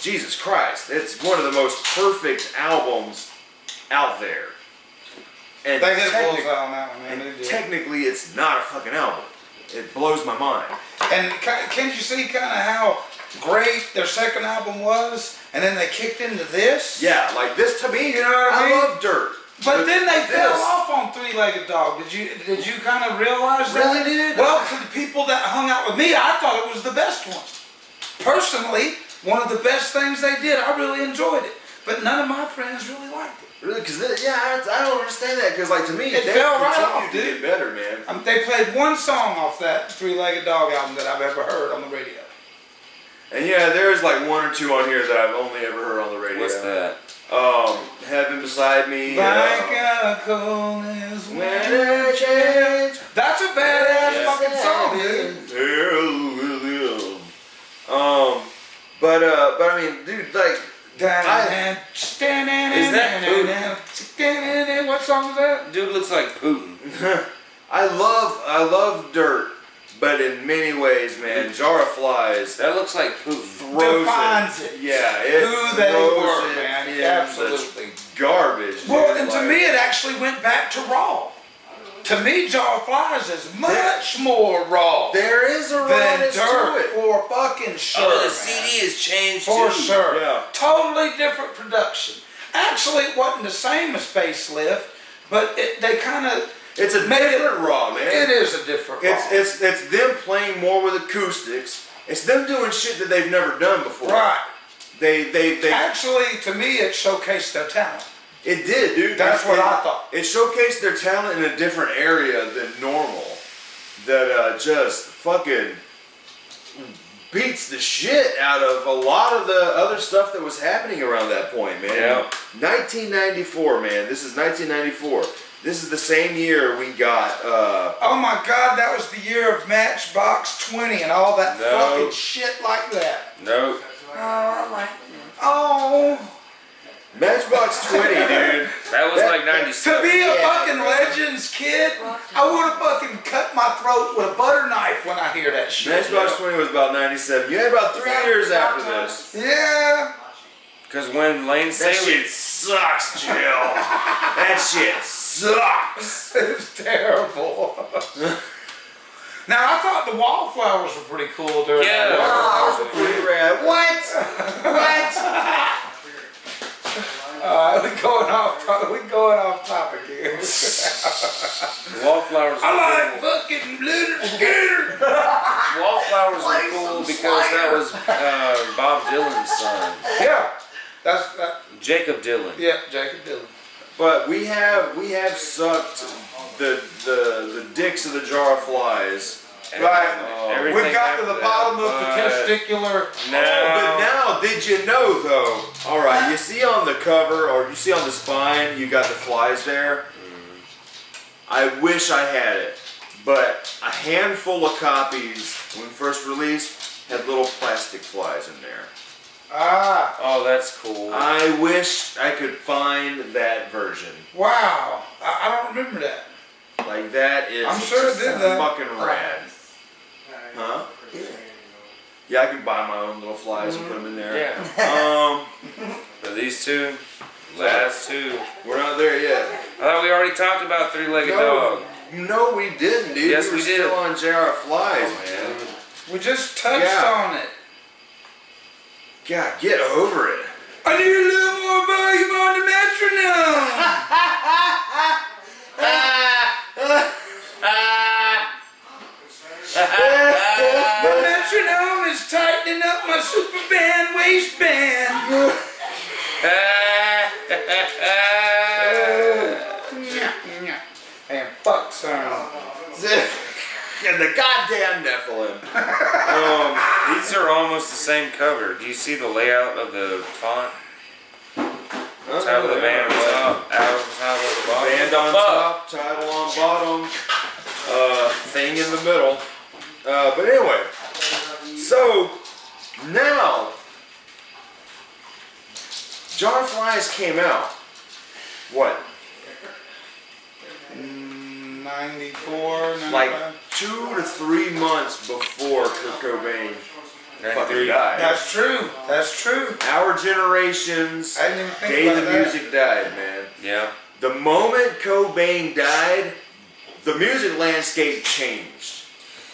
Jesus Christ, it's one of the most perfect albums out there. And They hit a technic- bullseye on that one, man. They and did. technically, it's not a fucking album. It blows my mind. And can't you see kind of how great their second album was, and then they kicked into this? Yeah, like this to me, You know what I mean? love Dirt. But then they fell this- off on Three-Legged Dog. Did you kind of realize that? Really did? Well, to the people that hung out with me, I thought it was the best one. Personally, one of the best things they did. I really enjoyed it. But none of my friends really liked it. Really? Because I don't understand that. Because like to me, It they fell right continued off, to dude. get better, man. They played one song off that Three-Legged Dog album that I've ever heard on the radio. And yeah, there's like 1 or 2 on here that I've only ever heard on the radio. What's that? Heaven Beside Me. Like a coldness When I change. That's a badass Yeah. fucking song, dude. But I mean, dude, like, Is that Putin? What song is that? Dude looks like Putin. I love dirt, but in many ways, man, Jar of Flies That looks like Putin. throws Defines it. it. Yeah, it Who they throws were, it man. in Absolutely. the garbage. Well, dude, and to like- me, it actually went back to Raw. To me, Jar of Flies is much more raw there is a than rawness to Dirt, it. for fucking sure. Oh, the man. CD has changed For too. sure. Yeah. Totally different production. Actually, it wasn't the same as Facelift, but they kind of It's a made different raw, man. It is a different raw. It's them playing more with acoustics. It's them doing shit that they've never done before. Right. They Actually, to me, it showcased their talent. it did, dude. That's what I thought. It showcased their talent in a different area than normal. That just fucking beats the shit out of a lot of the other stuff that was happening around that point, man. Yeah. 1994, man. This is 1994. This is the same year we got. Oh my God, that was the year of Matchbox 20 and all that No. fucking shit like that. No. Oh, I like that. Oh, Matchbox 20, dude. That was like to 97. be a Yeah, fucking bro. Legends kid, I would have fucking cut my throat with a butter knife when I hear that shit. Matchbox 20 was about 97. You had about 3 years after this. Yeah. Because when Lane That Staley... shit sucks, Jill. That shit sucks. It's terrible. Now, I thought the Wallflowers were pretty cool during Yeah. that. Wallflowers were pretty rad. What? What? We're going off topic here. Wallflowers I were like cool. fucking Blue Skinner. Wallflowers were cool because that was Bob Dylan's son. Yeah. That's that. Jacob Dylan. Yeah, Jacob Dylan. But we have sucked the dicks of the Jar of Flies. Right. Everything We got to the after bottom that, of the testicular. No. But now, did you know though? All right, you see on the cover or you see on the spine, you got the flies there. I wish I had it, but a handful of copies when first released had little plastic flies in there. Ah, Oh, that's cool. I wish I could find that version. wow. I don't remember that. Like that is I'm sure it did that. fucking rad. Huh? Yeah, I can buy my own little flies and put them in there. Yeah. But these two, last two. We're not there yet. I thought we already talked about Three-Legged Dog. No, we didn't, dude. Yes, we we were did. still on J.R. Flies, man. We just touched Yeah. on it. God, get over it. I need a little more volume on the metronome. The metronome is tightening up my super band waistband. And fuck son. And the goddamn Nephilim. These are almost the same cover. Do you see the layout of the font? Title of the band on top, album title at the bottom. Band on top, title on bottom, thing in the middle. But anyway, so now Jar of Flies came out. What? 94, 95. Like 2 to 3 months before Kurt Cobain fucking died. That's true. That's true. Our generation's I didn't even think day about the that. music died, man. Yeah. The moment Cobain died, the music landscape changed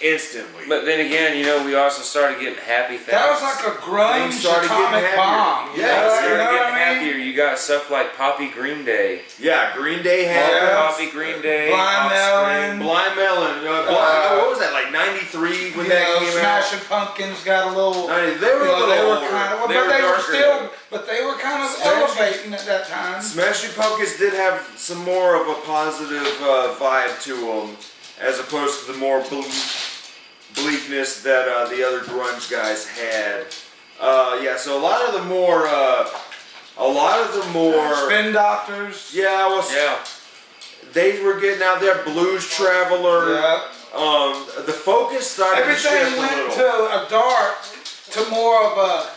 instantly. But then again, you know, we also started getting happy things. That was like a grunge Things started getting atomic happier. bomb. Yeah, you know, Started you know getting what I mean? happier. You got stuff like Poppy Green Day. Yeah, Green Day had Yeah. Poppy Green Day. Blind Offspring. Melon. Blind Melon. What was that, like 93 when You that know, came Smashing Pumpkins got a little. 90, they were You a know, little they were older. kind of, They but were they were darker. still, but they were kind of elevating at that time. Smashing Pumpkins did have some more of a positive vibe to them, as opposed to the more bleakness that the other grunge guys had. Yeah, so a lot of the more, Spin Doctors. yeah, well, Yeah. they were getting out there. Blues Traveler. Yeah. The focus started to Everything shift a went little. to a dark to more of a,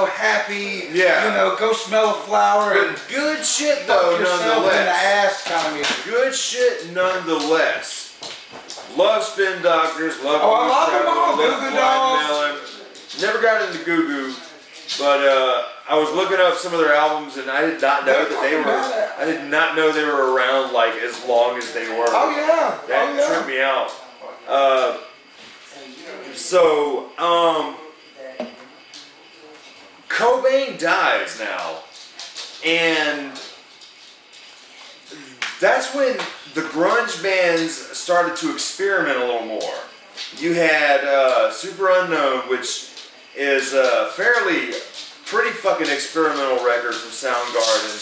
happy, Yeah. go smell a flower and But good shit fuck though, yourself in the nonetheless. ass kind of music. Good shit nonetheless. Love Spin Doctors, love Oh, I love them all. love Goo Goo Blind Dolls. Melon. Never got into Goo Goo, but I was looking up some of their albums and I did not know that they were. I did not know they were around like as long as they were. Oh yeah. That tripped me out. So Cobain dies now, and that's when the grunge bands started to experiment a little more. You had Super Unknown, which is pretty fucking experimental record from Soundgarden.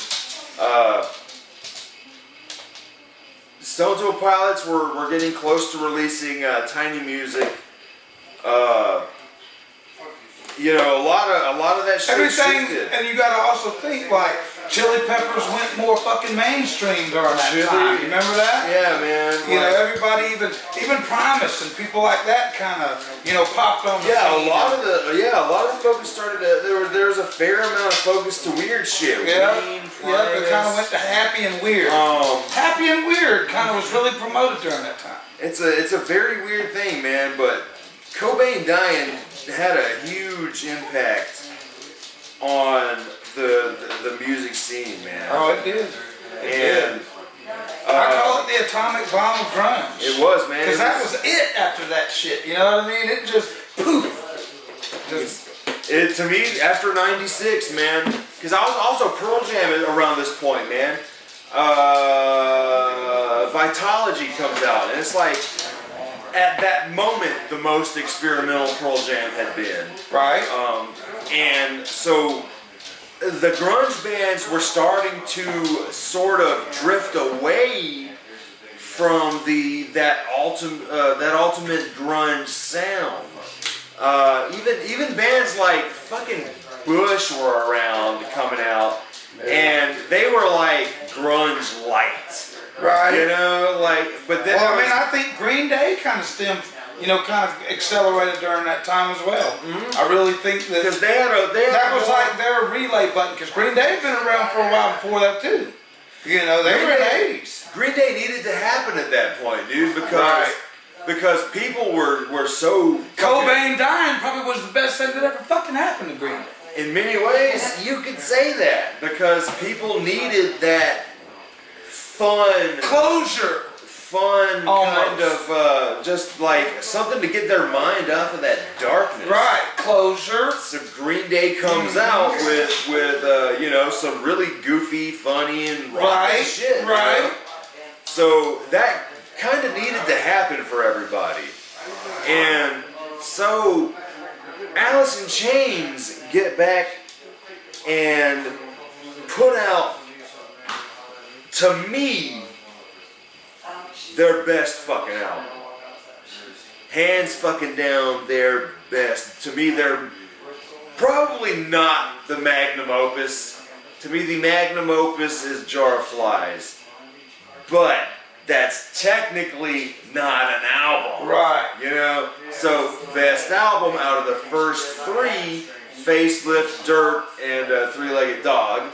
Stone Temple Pilots were getting close to releasing Tiny Music. A lot of that shit Everything, shifted. and you gotta also think like Chili Peppers went more fucking mainstream during that time. You remember that? Yeah, man. Everybody, even Primus and people like that, kind of, popped on. Yeah, The a lot of the focus started to, there was a fair amount of focus to weird shit. Yeah, Ween, it kind of went to happy and weird. Happy and weird kind of was really promoted during that time. It's a very weird thing, man. But Cobain dying had a huge impact on the music scene, man. Oh, it did. And I call it the atomic bomb of grunge. it was, man. Because that was it after that shit. You know what I mean? It just poof. It to me after '96, man. Because I was also Pearl Jam around this point, man. Vitology comes out, and it's like at that moment the most experimental Pearl Jam had been. Right. And so the grunge bands were starting to sort of drift away from that ultimate grunge sound. Even bands like fucking Bush were around coming out, and they were like grunge light. Right. But then I think Green Day kind of stemmed, kind of accelerated during that time as well. Mm-hmm. I really think that because that was like their relay button. Because Green Day had been around for a while before that too. They were in the '80s. Green Day needed to happen at that point, dude, because people were so Cobain dying probably was the best thing that ever fucking happened to Green Day. In many ways, you could say that because people needed that fun kind of just like something to get their mind off of that darkness. Right, closure. So Green Day comes out with some really goofy, funny, and rockin' shit. Right. So that kind of needed to happen for everybody, and so Alice in Chains get back and put out, to me, their best fucking album. Hands fucking down, their best. To me, they're probably not the magnum opus. To me, the magnum opus is Jar of Flies. But that's technically not an album. Right. So best album out of the first three, Facelift, Dirt, and Three-Legged Dog.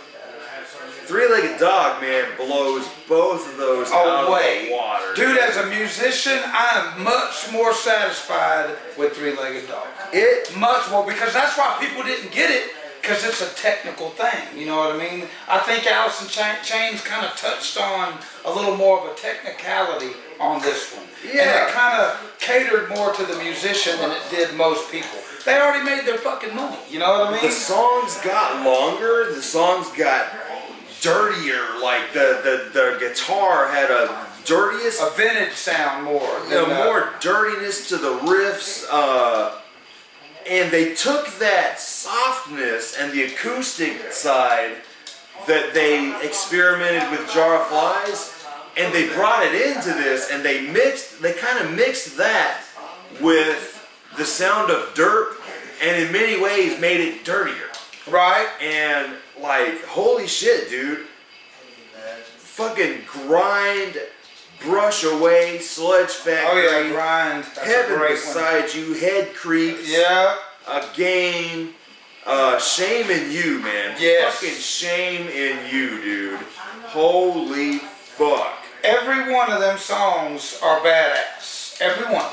Three-Legged Dog, man, blows both of those out of the water. Dude, as a musician, I am much more satisfied with Three-Legged Dog. Much more, because that's why people didn't get it, because it's a technical thing, you know what I mean? I think Alice in Chains kind of touched on a little more of a technicality on this one. Yeah. And it kind of catered more to the musician than it did most people. They already made their fucking money, you know what I mean? The songs got longer, the songs got dirtier, like the guitar had a dirtiest, a vintage sound more. More dirtiness to the riffs, and they took that softness and the acoustic side that they experimented with Jar of Flies, and they brought it into this, and they kind of mixed that with the sound of Dirt, and in many ways made it dirtier. Right. And like, holy shit, dude. Fucking grind, brush away, Sludge Factory. Oh yeah, grind. That's Heaven a great Beside You, Head Creeps. Yeah. Game, Shame in You, man. Yes. Fucking Shame in You, dude. Holy fuck. Every one of them songs are badass. Every one.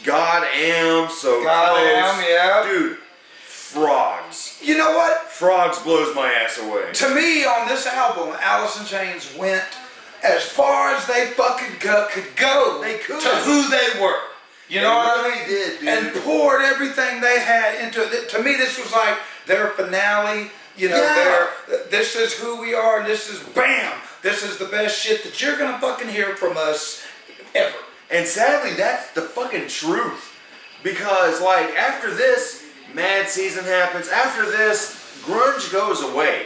God Am, So God Close. Am, yeah. Dude, Frogs. You know what? Frogs blows my ass away. To me, on this album, Alice in Chains went as far as they fucking could go. They could. To who they were. You know what I mean? did, dude. And poured everything they had into it. To me, this was like their finale. You know, Yeah. this is who we are, and this is bam. This is the best shit that you're gonna fucking hear from us ever. And sadly, that's the fucking truth. Because, like, after this, Mad Season happens. After this, grunge goes away.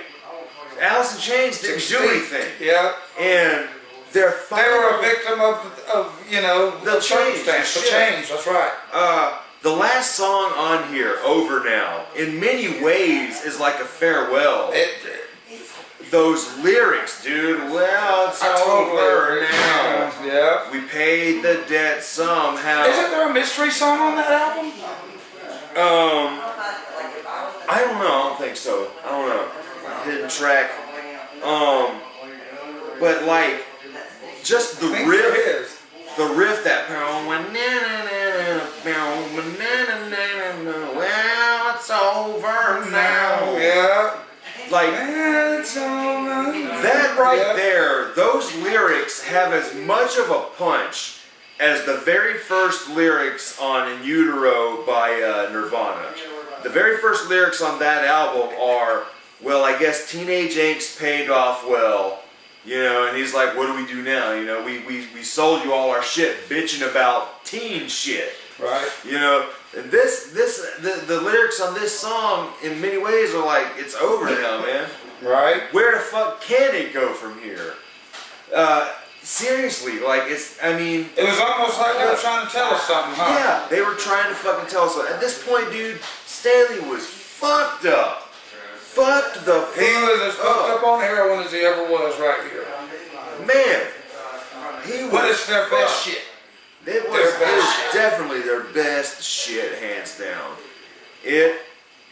Alice in Chains didn't do anything. Yeah. And they're They were a victim of you know, The change, circumstance. the The shit. change, that's right. The last song on here, Over Now, in many ways is like a farewell. Those lyrics, dude, well, it's over now. Yeah. We paid the debt somehow. Isn't there a mystery song on that album? I don't know, I don't think so. I don't know. Hidden track. But like, just the I think riff. there is. The riff that well, it's over now. Yeah. Like It's over. that right Yeah. there, those lyrics have as much of a punch as the very first lyrics on In Utero by Nirvana. The very first lyrics on that album are, well, I guess teenage angst paid off well. You know, and he's like, what do we do now? You know, we sold you all our shit, bitching about teen shit. Right. You know, and the lyrics on this song in many ways are like, it's over now, man. Right. Where the fuck can it go from here? Seriously, like I mean, It was almost like they were trying to tell us something, huh? yeah, they were trying to fucking tell us. At this point, dude, Staley was fucked up. Fucked the fuck He was as fucked up on heroin as he ever was right here. Man, he was. But it's their best fucked. shit. It was, Their it best was shit. definitely their best shit, hands down. It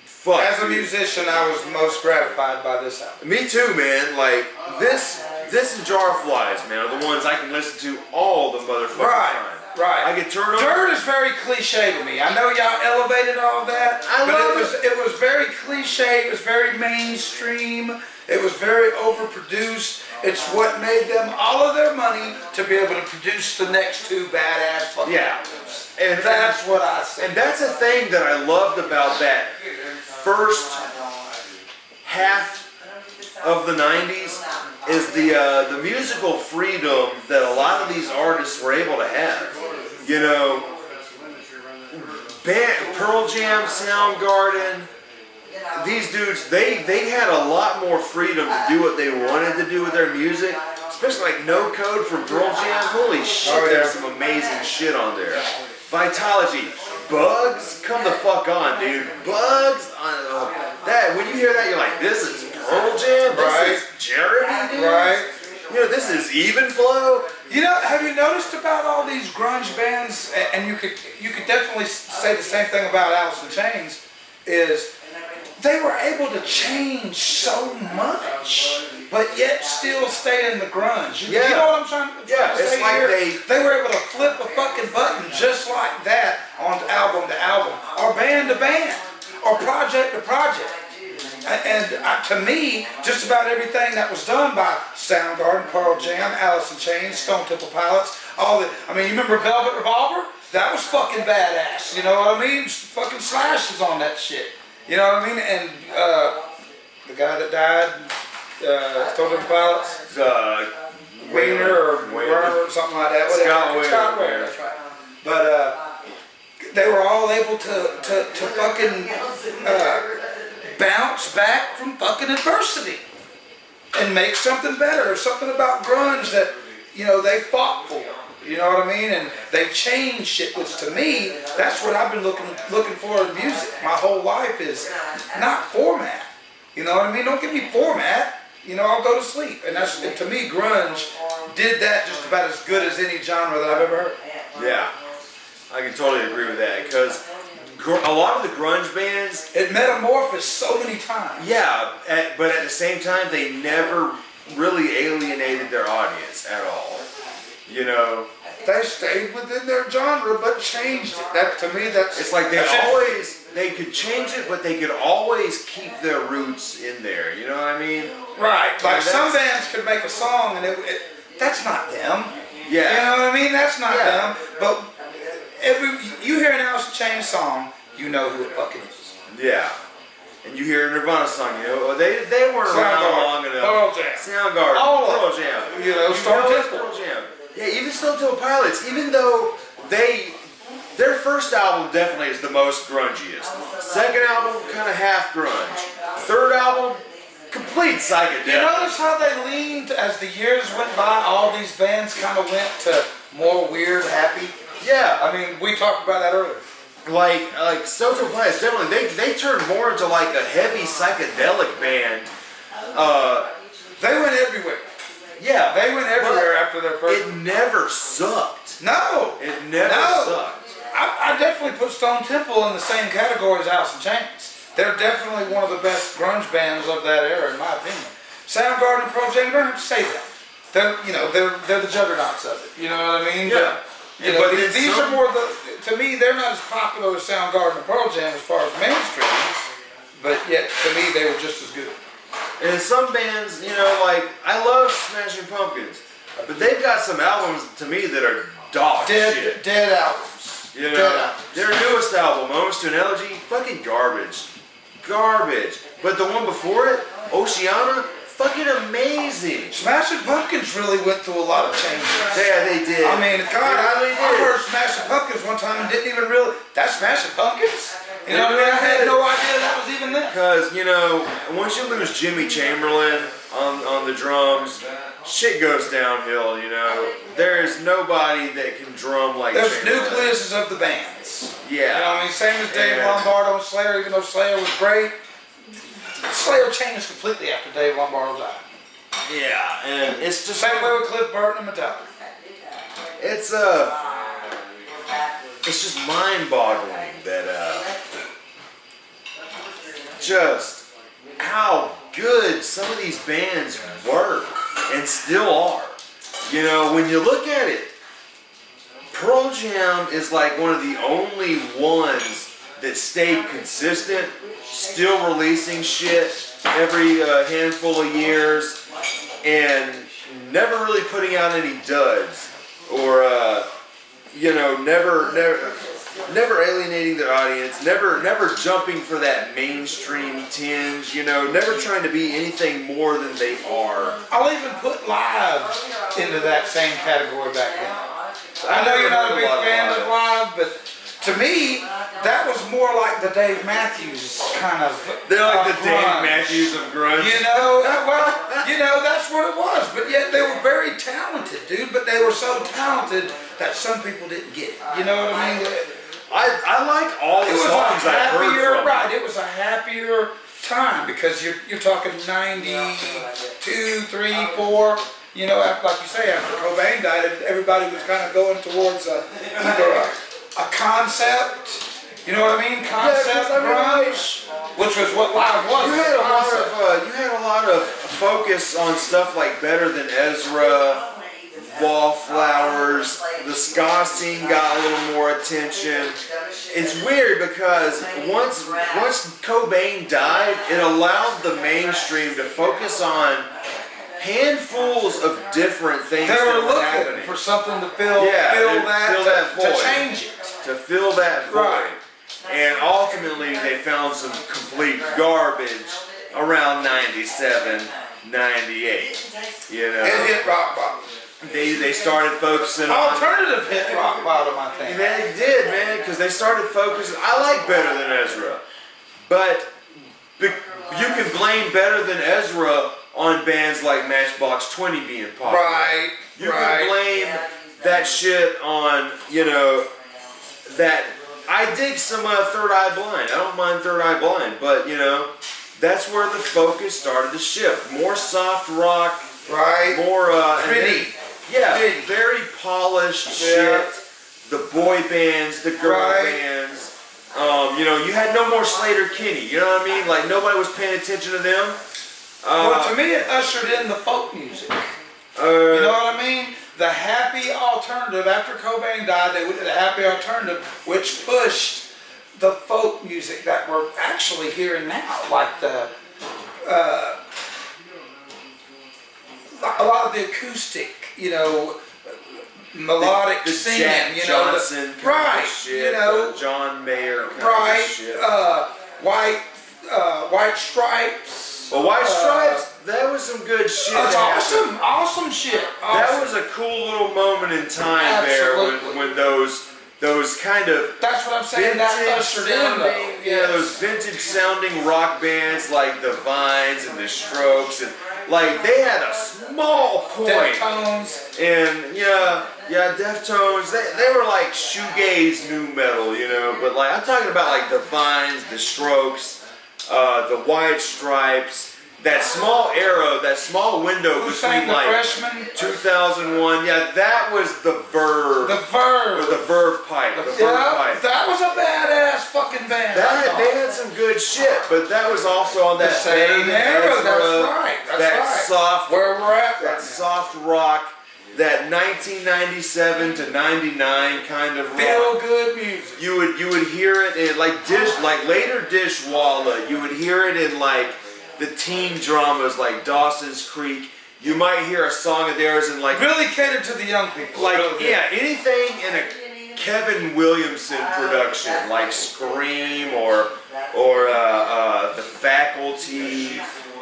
fucked. As a dude. musician, I was most gratified by this album. Me too, man. Like this and Jar of Flies, man, are the ones I can listen to all the motherfucking time. Right. I can turn on. Dirt is very cliche to me. I know y'all elevated all that, I but love it was very cliche. It was very mainstream. It was very overproduced. It's what made them all of their money to be able to produce the next two badass fucking Yeah. albums. And That's what I said. And that's a thing that I loved about that first half of the 90s is the musical freedom that a lot of these artists were able to have. You know, Pearl Jam, Soundgarden, these dudes, they had a lot more freedom to do what they wanted to do with their music. Especially like No Code from Pearl Jam. Holy shit, Oh, yeah. there's some amazing shit on there. Vitalogy, Bugs, come the fuck on, dude. Bugs, that when you hear that, you're like, this is Pearl Jam, this Right. is Jeremy, dude. Right. You know, this is Even Flow. You know, have you noticed about all these grunge bands, and you could definitely say the same thing about Alice in Chains, is they were able to change so much, but yet still stay in the grunge. Yeah. You know what I'm trying Yeah, to it's say like here? They were able to flip a fucking button just like that on album to album, or band to band, or project to project. And to me, just about everything that was done by Soundgarden, Pearl Jam, Alice in Chains, Stone Temple Pilots, you remember Velvet Revolver? That was fucking badass, you know what I mean? Fucking Slash is on that shit, you know what I mean? And the guy that died, Stone Temple Pilots, Wiener or Werner or something like that. Whatever. Scott Wiener, that's right. But they were all able to fucking bounce back from fucking adversity and make something better, or something about grunge that, you know, they fought for. You know what I mean? And they changed shit, which to me, that's what I've been looking for in music. My whole life is not format. You know what I mean? Don't give me format. You know, I'll go to sleep. And that's, to me, grunge did that just about as good as any genre that I've ever heard. Yeah, I can totally agree with that, because a lot of the grunge bands, It metamorphosed so many times. yeah, but at the same time, they never really alienated their audience at all. You know, They stayed within their genre, but changed it. That to me, it's like they could change it, but they could always keep their roots in there. You know what I mean? right. Like Yeah, some that's- bands could make a song, and that's not them. Yeah. You know what I mean? That's not Yeah. them. But you hear an Alice in Chains song, you know who it fucking is. Yeah. And you hear a Nirvana song, you know, they weren't around Soundgarden, long enough. Pearl Jam. Soundgarden, All of Pearl them. Jam. You know, Stone it's Temple. Pearl Jam. Yeah, even Stone Temple Pilots, even though their first album definitely is the most grungiest. Second album, kind of half grunge. Third album, complete psychedelic. You notice how they leaned as the years went by? All these bands kind of went to more weird, happy. Yeah, I mean, we talked about that earlier. like Stone Temple Pilots, definitely, they turned more into like a heavy psychedelic band. They went everywhere. Yeah. They went everywhere after their first. It never sucked. No. It never No. sucked. I definitely put Stone Temple in the same category as Alice in Chains. They're definitely one of the best grunge bands of that era, in my opinion. Soundgarden and Pearl Jam, you don't have to say that. They're the juggernauts of it. You know what I mean? Yeah. But, you know, But then these some- are more to me, they're not as popular as Soundgarden and Pearl Jam as far as mainstream. But yet, to me, they were just as good. And some bands, you know, like, I love Smashing Pumpkins, but they've got some albums to me that are dog shit. Dead albums. You Dead know, albums. their newest album, Moments to an Elegy, fucking garbage. Garbage. But the one before it, Oceana, fucking amazing. Smashing Pumpkins really went through a lot of changes. Yeah, they did. I mean, God, They really I did. heard Smashing Pumpkins one time and didn't even realize that's Smashing Pumpkins. You know what I mean? I They had did. no idea that was even there. Because, you know, once you lose Jimmy Chamberlain on the drums, shit goes downhill, you know. There is nobody that can drum like There's Chamberlain. nucleuses of the bands. Yeah. You know what I mean? Same as Dave Yeah. Lombardo and Slayer, even though Slayer was great. Slayer changed completely after Dave Lombardo died. Yeah, and it's just Same way with Cliff Burton and Metallica. it's just mind-boggling that just how good some of these bands were and still are. You know, when you look at it, Pearl Jam is like one of the only ones that stayed consistent, still releasing shit every handful of years, and never really putting out any duds, or you know, never alienating their audience, never jumping for that mainstream tinge, you know, never trying to be anything more than they are. I'll even put live into that same category back then. I know you're not a big fan of live, but to me, that was more like the Dave Matthews kind of. They're like the Dave grunge. Matthews of grunge. You know, well, you know, that's what it was. But yet they were very talented, dude. But they were so talented that some people didn't get it. You know what I mean? I like all It the was a songs I've heard happier, from. right? It was a happier time because you're talking 92, 3, 4. You know, like you say, after Cobain died, everybody was kind of going towards either a concept. You know what I mean? Concept grunge, which was what live was. You had concept. you had a lot of focus on stuff like Better Than Ezra, Wallflowers. The ska scene got a little more attention. It's weird because once Cobain died, it allowed the mainstream to focus on handfuls of different things They that were were looking happening for something to fill Yeah, that void. to change it. to fill that void. Right. And ultimately they found some complete garbage around 97, 98. You know, It hit rock bottom. they started focusing on. Alternative hit rock bottom, I think. They did, man, because they started focusing. I like Better Than Ezra, but you can blame Better Than Ezra on bands like Matchbox 20 being popular. Right. You can blame that shit on, you know, that. I dig some Third Eye Blind. I don't mind Third Eye Blind, but, you know, that's where the focus started to shift. More soft rock, Right. more Pretty. yeah, Pretty. very polished Yeah. shit. The boy bands, the girl Right. bands. You know, you had no more Slater Kinney. You know what I mean? Like nobody was paying attention to them. Well, to me, it ushered in the folk music. You know what I mean? The happy alternative. After Cobain died, they went to the happy alternative, which pushed the folk music that we're actually hearing now, like the a lot of the acoustic, you know, melodic the singing, Jack you know, Johnson kind right, of shit, you know, the John Mayer kind right, of shit. White Stripes. Well, White Stripes, that was some good shit. That's that happened. awesome shit. That Awesome. was a cool little moment in time Absolutely. there when those kind of That's what I'm saying. That vintage ushered in, though. sounding, yeah, those vintage sounding rock bands like the Vines and the Strokes, and like they had a small point. Deftones. And yeah, Deftones. They were like shoegaze new metal, you know. But like I'm talking about like the Vines, the Strokes, the White Stripes. That small era, that small window Who sang between the like Freshman? 2001. Yeah, that was the Verve. The Verve. Or the Verve Pipe. The Verve Yeah, Pipe. that was a badass fucking band. I thought. They had some good shit, but that was also on that same era. Ezra, That's right. That's that right. soft, Where we're at that right soft rock, that 1997 to 99 kind of rock. Feel good music. You would hear it in like later Dishwalla. You would hear it in like the teen dramas like Dawson's Creek. You might hear a song of theirs in like Really catered to the young people. like Really. yeah, anything in a Kevin Williamson production like Scream or The Faculty,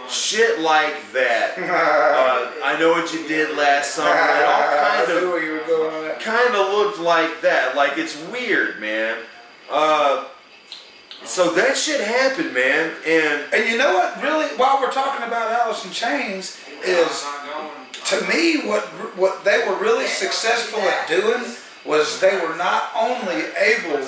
shit like that. I Know What You Did Last Summer. It all I knew where you were going on that. kind of looked like that. Like it's weird, man. So that shit happened, man, And you know what? Really, while we're talking about Alice in Chains, is to me what they were really successful at doing was they were not only able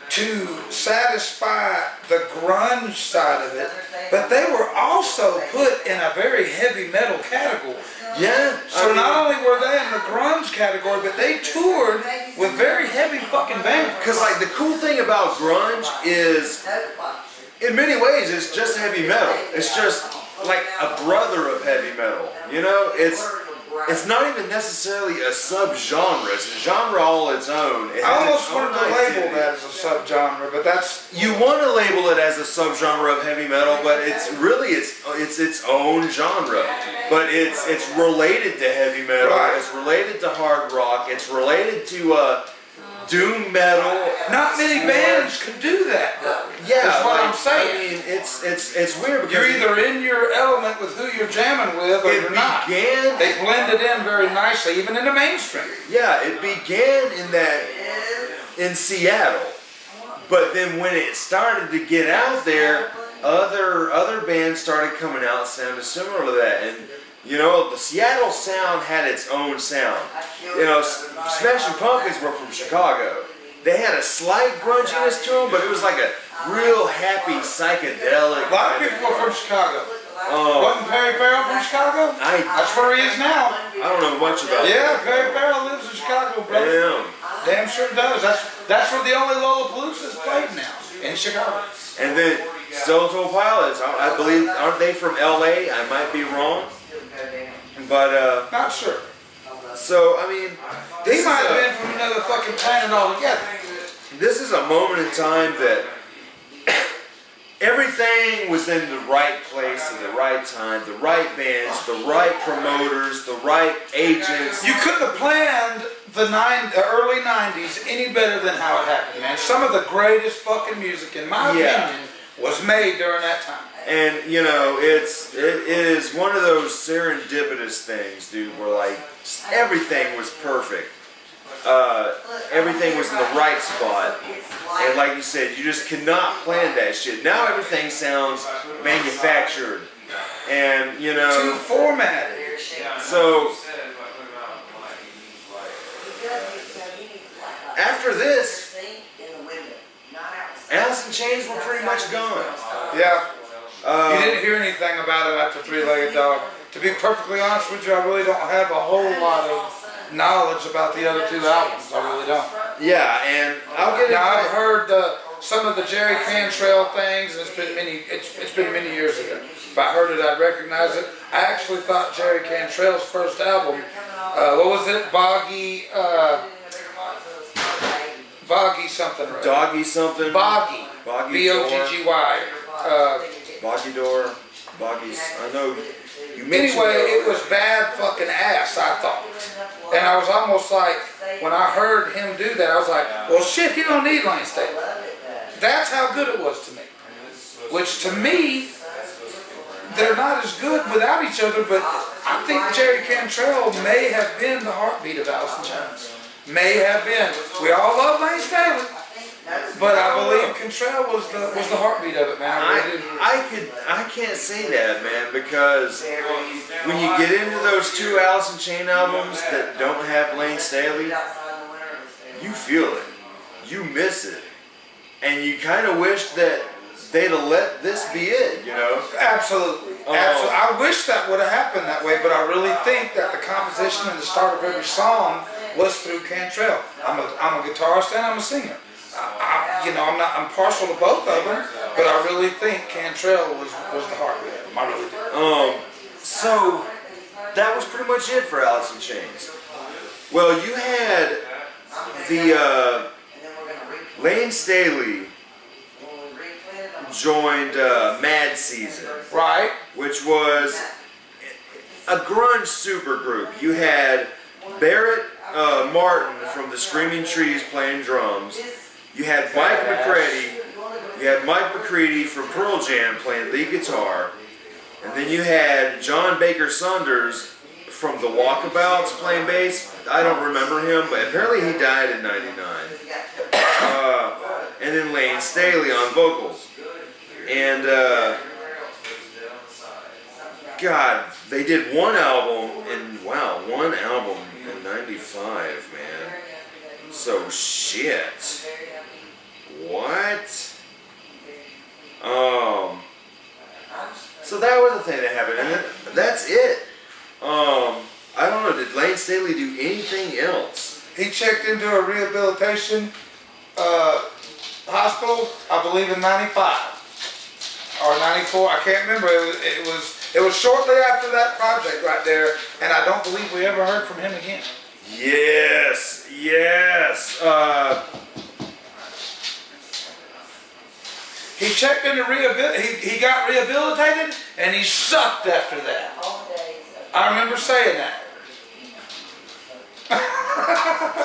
to satisfy the grunge side of it, but they were also put in a very heavy metal category. yeah. So not only were they in the grunge category, but they toured with very heavy fucking bands. Because like the cool thing about grunge is, in many ways, it's just heavy metal. It's just like a brother of heavy metal. You know, it's not even necessarily a subgenre. It's a genre all its own. It I has almost its own wanted to label identity. that as a subgenre, but that's You want to label it as a subgenre of heavy metal, but it's really it's its own genre. But it's related to heavy metal. Right. It's related to hard rock. It's related to doom metal. not many bands could do that though. Yeah, That's what like, I'm saying. I mean, it's weird because You're either in your element with who you're jamming with or it you're not. began. They blended in very nicely, even in the mainstream. Yeah, it began in Seattle, but then when it started to get out there, other bands started coming out sounding similar to that, and you know the Seattle sound had its own sound. You know, Smashing Pumpkins were from Chicago. They had a slight grunginess to them, but it was like a real happy psychedelic. A lot of people are from Chicago. Wasn't Perry Farrell from Chicago? That's where he is now. I don't know much about Yeah, Perry Farrell lives in Chicago, brother. Damn. Damn sure does. That's where the only Lollapalooza is played now, in Chicago. And then Stone Temple Pilots, I believe, aren't they from LA? I might be wrong. But, Not sure. so, I mean, He might have been from another fucking planet altogether. this is a moment in time that everything was in the right place at the right time, the right bands, the right promoters, the right agents. You couldn't have planned the early 90s any better than how it happened, man. Some of the greatest fucking music, in my Yeah. opinion, was made during that time. And, you know, it is one of those serendipitous things, dude, where, like, everything was perfect. Everything was in the right spot. And like you said, you just cannot plan that shit. Now everything sounds manufactured. And, you Too know, formatted. so after this, Alice in Chains were pretty much gone. Yeah. You didn't hear anything about it after Three-Legged Dog. To be perfectly honest with you, I really don't have a whole lot of knowledge about the other two albums. I really don't. Yeah, and I'll get Now I've into heard some of the Jerry Cantrell things, and it's been many years ago. If I heard it, I'd recognize it. I actually thought Jerry Cantrell's first album, what was it? Boggy something. Right? Doggy something. Boggy. Boggy B-O-G-G-Y. Boggy door. Boggy's. I know. You mentioned Anyway, it was bad fucking ass, I thought. And I was almost like, when I heard him do that, I was like, well shit, he don't need Lane Staley. That's how good it was to me. Which to me, they're not as good without each other, but I think Jerry Cantrell may have been the heartbeat of Alice in Chains. May have been. We all love Lane Staley, but I believe Cantrell was the heartbeat of it, man. I can't say that, man, because when you get into those two Alice in Chains albums that don't have Lane Staley, you feel it, you miss it, and you kind of wish that they'd have let this be it, you know? Absolutely. Absolutely. I wish that would have happened that way, but I really think that the composition and the start of every song was through Cantrell. I'm a guitarist and I'm a singer. I'm partial to both of them, but I really think Cantrell was the heartbeat of them. I really do. So that was pretty much it for Alice in Chains. Well, you had the Lane Staley joined Mad Season, Right. which was a grunge supergroup. You had Barrett Martin from the Screaming Trees playing drums. You had Mike McCready. You had Mike McCready from Pearl Jam playing lead guitar, and then you had John Baker Saunders from the Walkabouts playing bass. I don't remember him, but apparently he died in '99. And then Lane Staley on vocals. And God, they did one album in '95, man. So shit. What? So that was the thing that happened, and then that's it. I don't know. Did Lane Staley do anything else? He checked into a rehabilitation hospital, I believe in '95 or '94. I can't remember. It was shortly after that project right there, and I don't believe we ever heard from him again. Yes. He checked into he got rehabilitated, and he sucked after that. I remember saying that.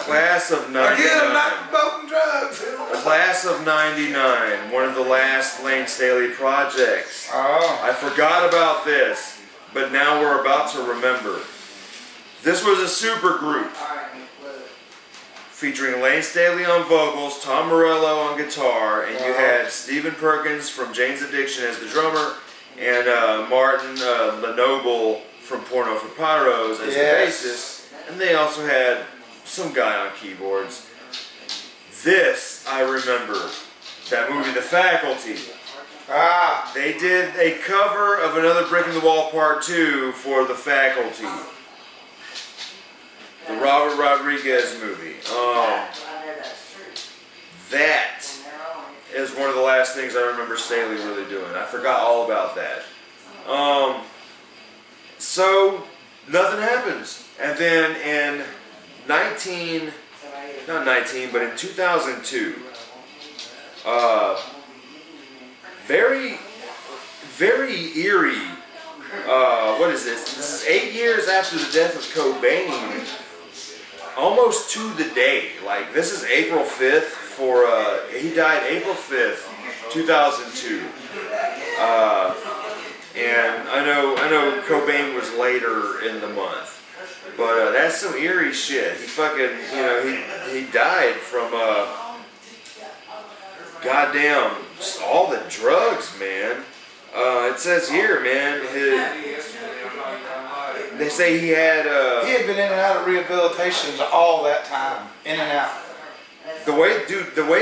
Class of '99. Again, not promoting drugs. Class of '99, one of the last Lane Staley projects. Oh. I forgot about this, but now we're about to remember. This was a super group featuring Lane Staley on vocals, Tom Morello on guitar, and you had Stephen Perkins from Jane's Addiction as the drummer, and Martin Lenoble from Porno for Pyros as the bassist, and they also had some guy on keyboards. This, I remember, that movie, The Faculty. They did a cover of Another Brick in the Wall Part 2 for The Faculty. The Robert Rodriguez movie. That is one of the last things I remember Staley really doing. I forgot all about that. So nothing happens. And then in 2002, very, very eerie. What is this? This is 8 years after the death of Cobain. Almost to the day. Like, this is April 5th he died April 5th, 2002. And I know Cobain was later in the month. But that's some eerie shit. He fucking, he died from, goddamn, just all the drugs, man. It says here, man, they say he had been in and out of rehabilitations all that time, in and out. The way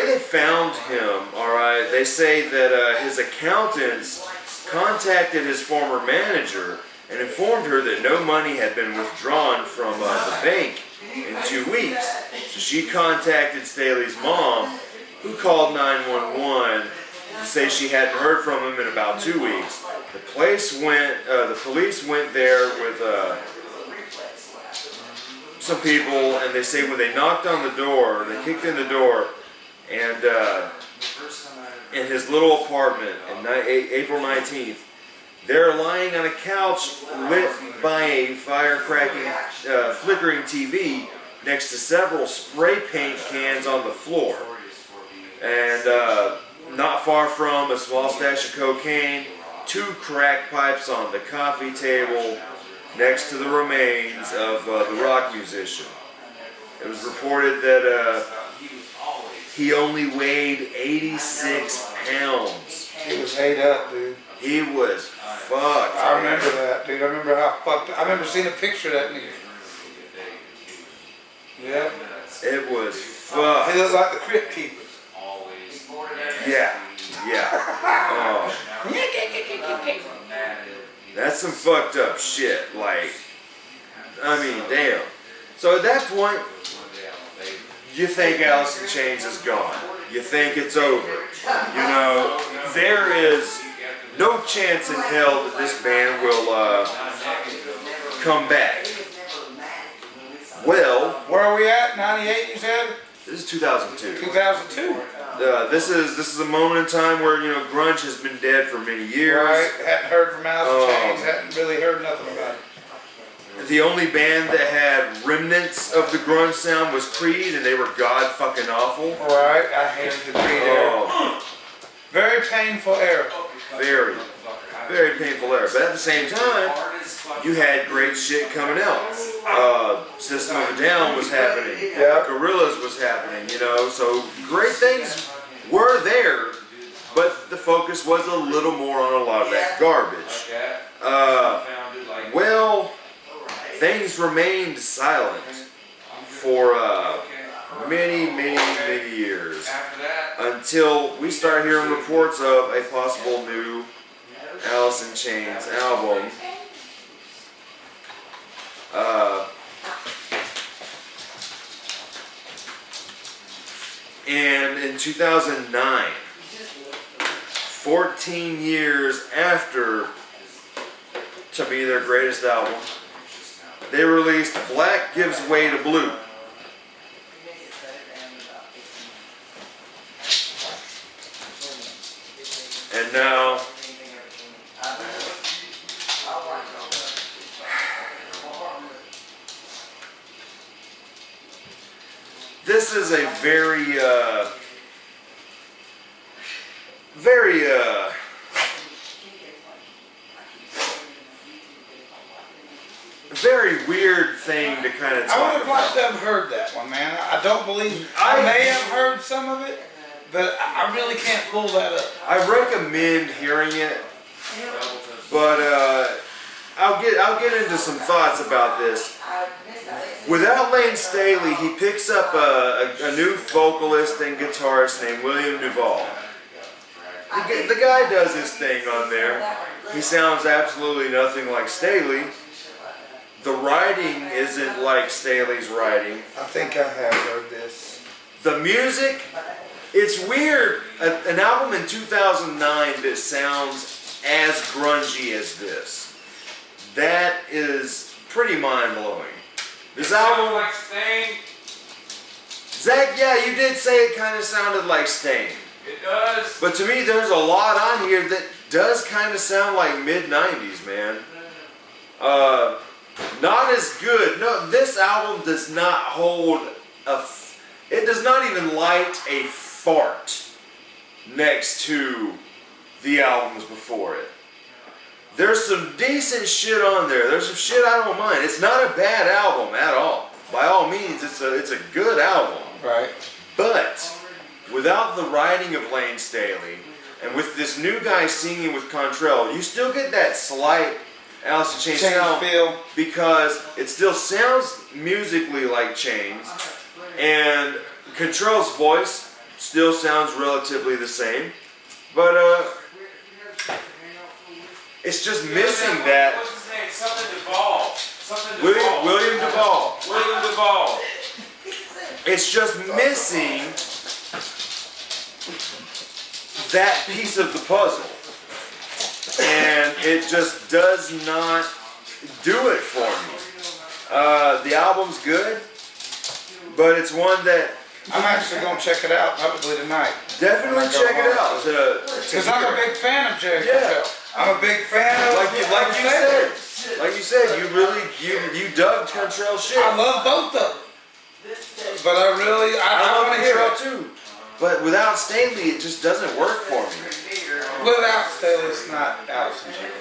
they found him, alright, they say that his accountants contacted his former manager and informed her that no money had been withdrawn from the bank in 2 weeks. So she contacted Staley's mom who called 911 to say she hadn't heard from him in about 2 weeks. The police went there with some people, and they say when they knocked on the door, they kicked in the door, and in his little apartment on April 19th, they're lying on a couch lit by a flickering TV next to several spray paint cans on the floor. And not far from a small stash of cocaine, 2 crack pipes on the coffee table next to the remains of the rock musician. It was reported that he only weighed 86 pounds. He was ate up, dude. He was fucked. I remember that, dude. I remember how fucked. I remember seeing a picture of that nigga. Yeah. It was fucked. He looked like the Crypt Keeper. Yeah. That's some fucked up shit. Like, I mean, damn. So at that point, you think Alice in Chains is gone. You think it's over. You know, there is no chance in hell that this band will come back. Well, Where are we at? 98, you said? this is 2002. 2002. This is a moment in time where, you know, grunge has been dead for many years. Right. Hadn't heard from Alice in Chains. Hadn't really heard nothing about it. The only band that had remnants of the grunge sound was Creed, and they were god fucking awful. Right. I hated the Creed era. Very painful era. Very, very painful era. But at the same time, you had great shit coming out. System of a Down was happening. Yeah. Gorillaz was happening, you know. So great things were there, but the focus was a little more on a lot of that garbage. Well, things remained silent for many years until we start hearing reports of a possible new Alice in Chains album. And in 2009, 14 years after, to me, their greatest album, they released Black Gives Way to Blue. And now, this is a very very weird thing to kind of talk I would have liked about. to have heard that one, man. I don't believe. I may have heard some of it, but I really can't pull that up. I recommend hearing it, but I'll get into some thoughts about this. Without Lane Staley, he picks up a new vocalist and guitarist named William Duvall. The guy does his thing on there. He sounds absolutely nothing like Staley. The writing isn't like Staley's writing. I think I have heard this. The music, it's weird. An album in 2009 that sounds as grungy as this. That is pretty mind-blowing. This album, like Stain. Zach, yeah, you did say it kind of sounded like Stain. It does. But to me, there's a lot on here that does kind of sound like mid-90s, man. Not as good. No, this album does not hold it does not even light a fart next to the albums before it. There's some decent shit on there. There's some shit I don't mind. It's not a bad album at all. By all means, it's a good album. Right. But without the writing of Lane Staley, and with this new guy singing with Cantrell, you still get that slight Alice in Chains sound feel. because it still sounds musically like Chains, and Cantrell's voice still sounds relatively the same, but it's just missing that. What's his name? Something Duvall. Something William Duvall. Duvall. William Duvall. It's just missing that piece of the puzzle. And it just does not do it for me. The album's good, but it's one that I'm actually gonna check it out probably tonight. definitely check it out. Because I'm a big fan of Jerry Yeah. Cantrell. I'm a big fan of Like you said, you really you dug Cantrell's shit. I love both of them. But I I love want to hear Cantrell it. too, but without Staley, it just doesn't work for me. Without Staley, it's not Allison Chains.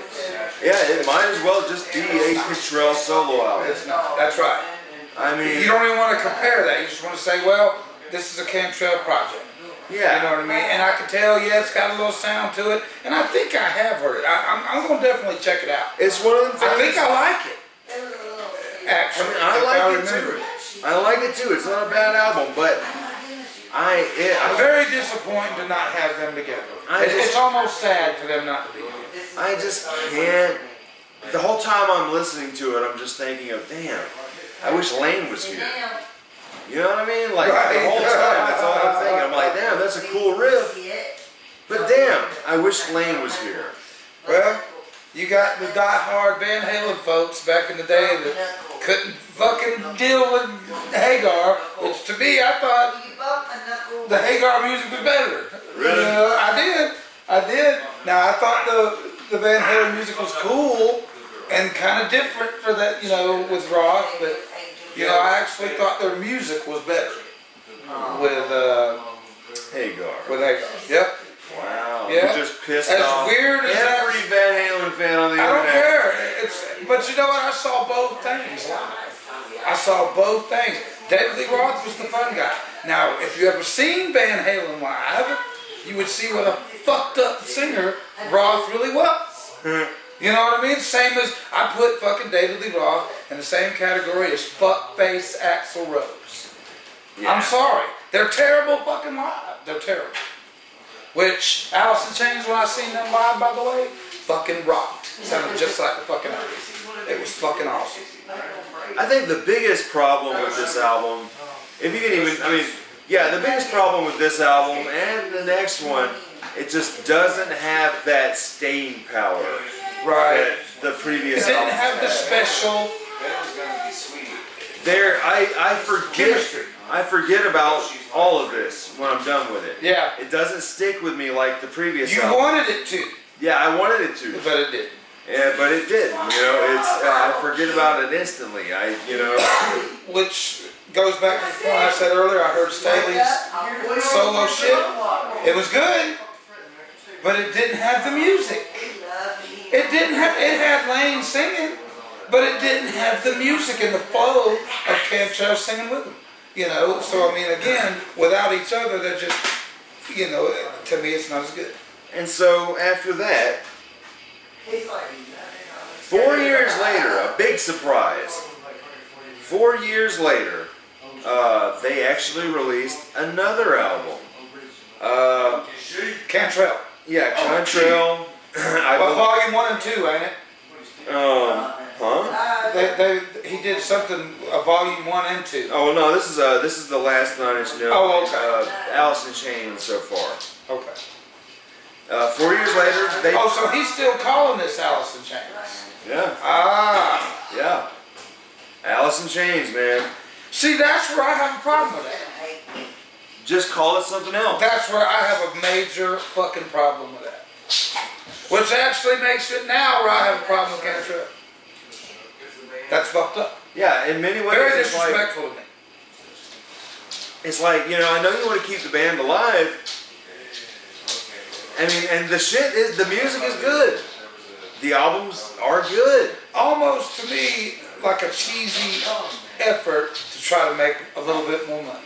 Yeah, it might as well just be a Cantrell solo album. It's not. That's right. I mean, You don't even want to compare that. You just want to say, well, this is a Cantrell project. yeah. You know what I mean? And I can tell, yeah, it's got a little sound to it. And I think I have heard it. I'm going to definitely check it out. It's one of them things. I think I like it. I Actually, mean, I if like it remember. too. I like it too. It's not a bad album, but I'm I very disappointed to not have them together. It's almost sad for them not to be together. I just can't. The whole time I'm listening to it, I'm just thinking of, damn, I wish Lane was here. You know what I mean? Like Right. the whole time, that's all I'm thinking. I'm like, damn, that's a cool riff. But damn, I wish Lane was here. Well, you got the die-hard Van Halen folks back in the day that couldn't fucking deal with Hagar, which to me, I thought the Hagar music was better. Really? I did. Now, I thought the Van Halen music was cool and kind of different for that, with Roth, but, I actually thought their music was better with Hagar. Hagar. Yep. Wow. Yeah. You just pissed As off weird as that- every Van Halen fan on the I don't internet. care. But you know what? I saw both things live. I saw both things. David Lee Roth was the fun guy. Now, if you ever seen Van Halen live, you would see what a fucked up singer Roth really was. You know what I mean? Same as I put fucking David Lee Roth in the same category as fuckface Axl Rose. Yeah. I'm sorry. They're terrible fucking live. They're terrible. Which, Alice in Chains, when I seen them live, by the way, fucking rocked. Sounded just like the fucking album. It was fucking awesome. I think the biggest problem with this album, if you can even, the biggest problem with this album and the next one, it just doesn't have that staying power Right. that the previous It didn't album have the had. special I forget about all of this when I'm done with it. Yeah. It doesn't stick with me like the previous You album. wanted it to, Yeah, I wanted it to. but it didn't. Yeah, but it didn't. I forget about it instantly. Which goes back to the point I said earlier. I heard Staley's solo shit. It was good, but it didn't have the music. It had Lane singing, but it didn't have the music and the flow of Cantrell singing with him. So again, without each other, they're just, to me, it's not as good. And so after that, 4 years later, a big surprise. 4 years later, they actually released another album. Cantrell. Yeah, Cantrell. Volume 1 and 2, ain't it? Huh? He did something, Volume 1 and 2. Oh no, this is the last 9 Inch Nails. Oh, okay. Alice in Chains so far. Okay. 4 years later, they. Oh, so he's still calling this Alice in Chains. Yeah. Ah. Yeah. Alice in Chains, man. See, that's where I have a problem with that. Just call it something else. That's where I have a major fucking problem with that. Which actually makes it now where I have a problem with Cantrell. That's fucked up. Yeah, in many ways, Very it's like, disrespectful to me. I know you want to keep the band alive. And the music is good. The albums are good. Almost to me like a cheesy effort to try to make a little bit more money.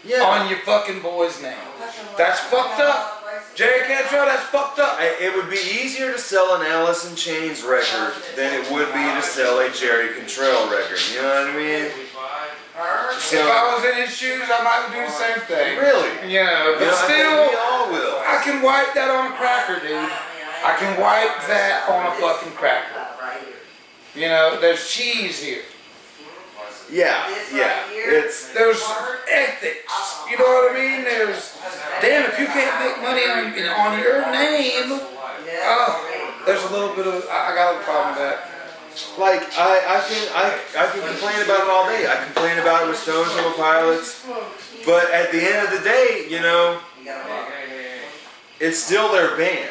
Yeah. On your fucking boy's name. That's fucked up. Jerry Cantrell, that's fucked up. It would be easier to sell an Alice in Chains record than it would be to sell a Jerry Cantrell record. You know what I mean? So, If I was in his shoes, I might do the same thing. really? But I think still, we all will. I can wipe that on a cracker, dude. I can wipe that on a fucking cracker. There's cheese here. Yeah, yeah. It's There's ethics. You know what I mean? There's, damn, if you can't make money on your name, there's a little bit of, I got a problem with that. like I can complain about it all day. I complain about it with Stone Temple Pilots, but at the end of the day, you know, it's still their band.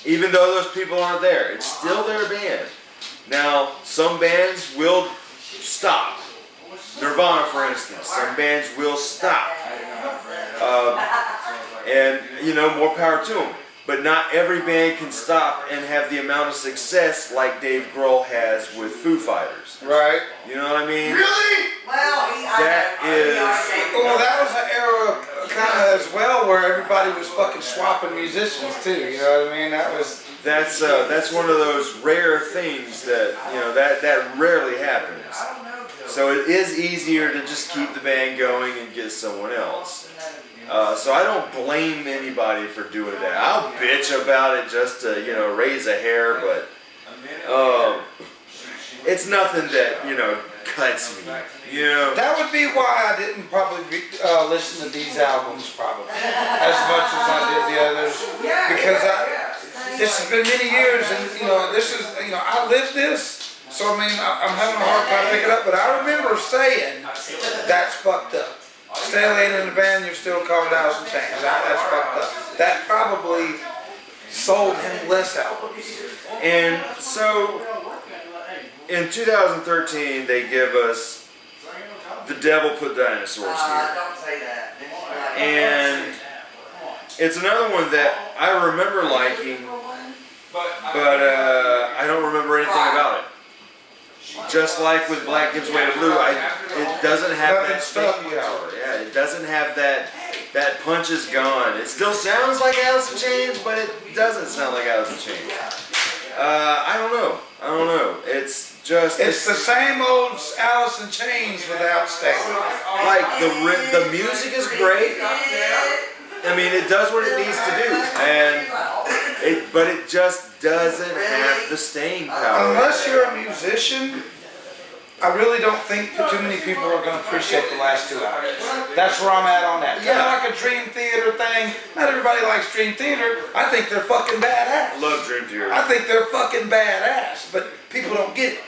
Even though those people aren't there, it's still their band. Now, some bands will stop. Nirvana, for instance, some bands will stop. And, you know, more power to them. But not every band can stop and have the amount of success like Dave Grohl has with Foo Fighters. Right. You know what I mean? Really? That is... Well, that was an era kind of as well where everybody was fucking swapping musicians too. You know what I mean? That was... That's one of those rare things that, you know, that rarely happens. So it is easier to just keep the band going and get someone else. So I don't blame anybody for doing that. I'll bitch about it just to, you know, raise a hair, but it's nothing that, you know, cuts me. You know? That would be why I didn't probably listen to these albums probably as much as I did the others, because this has been many years, and you know, this is, you know, I lived this, so I mean, I'm having a hard time picking it up, but I remember saying, that's fucked up. Stay later in the band, you're still called Alice in Chains. That's fucked up. That probably sold him less albums. And so, in 2013, they give us The Devil Put Dinosaurs Here. Don't say that. And it's another one that I remember liking, but I don't remember anything about it. Just like with Black Gives Way to Blue, it doesn't have that staying power. Yeah, it doesn't have that punch is gone. It still sounds like Alice in Chains, but it doesn't sound like Alice in Chains. I don't know. It's the same old Alice in Chains without Sting. Like the music is great. I mean, it does what it needs to do, but it just doesn't have the staying power. Unless you're a musician, I really don't think too many people are going to appreciate the last two albums. That's where I'm at on that. Kind of like a Dream Theater thing. Not everybody likes Dream Theater. I think they're fucking badass. Love Dream Theater. I think they're fucking badass, but people don't get it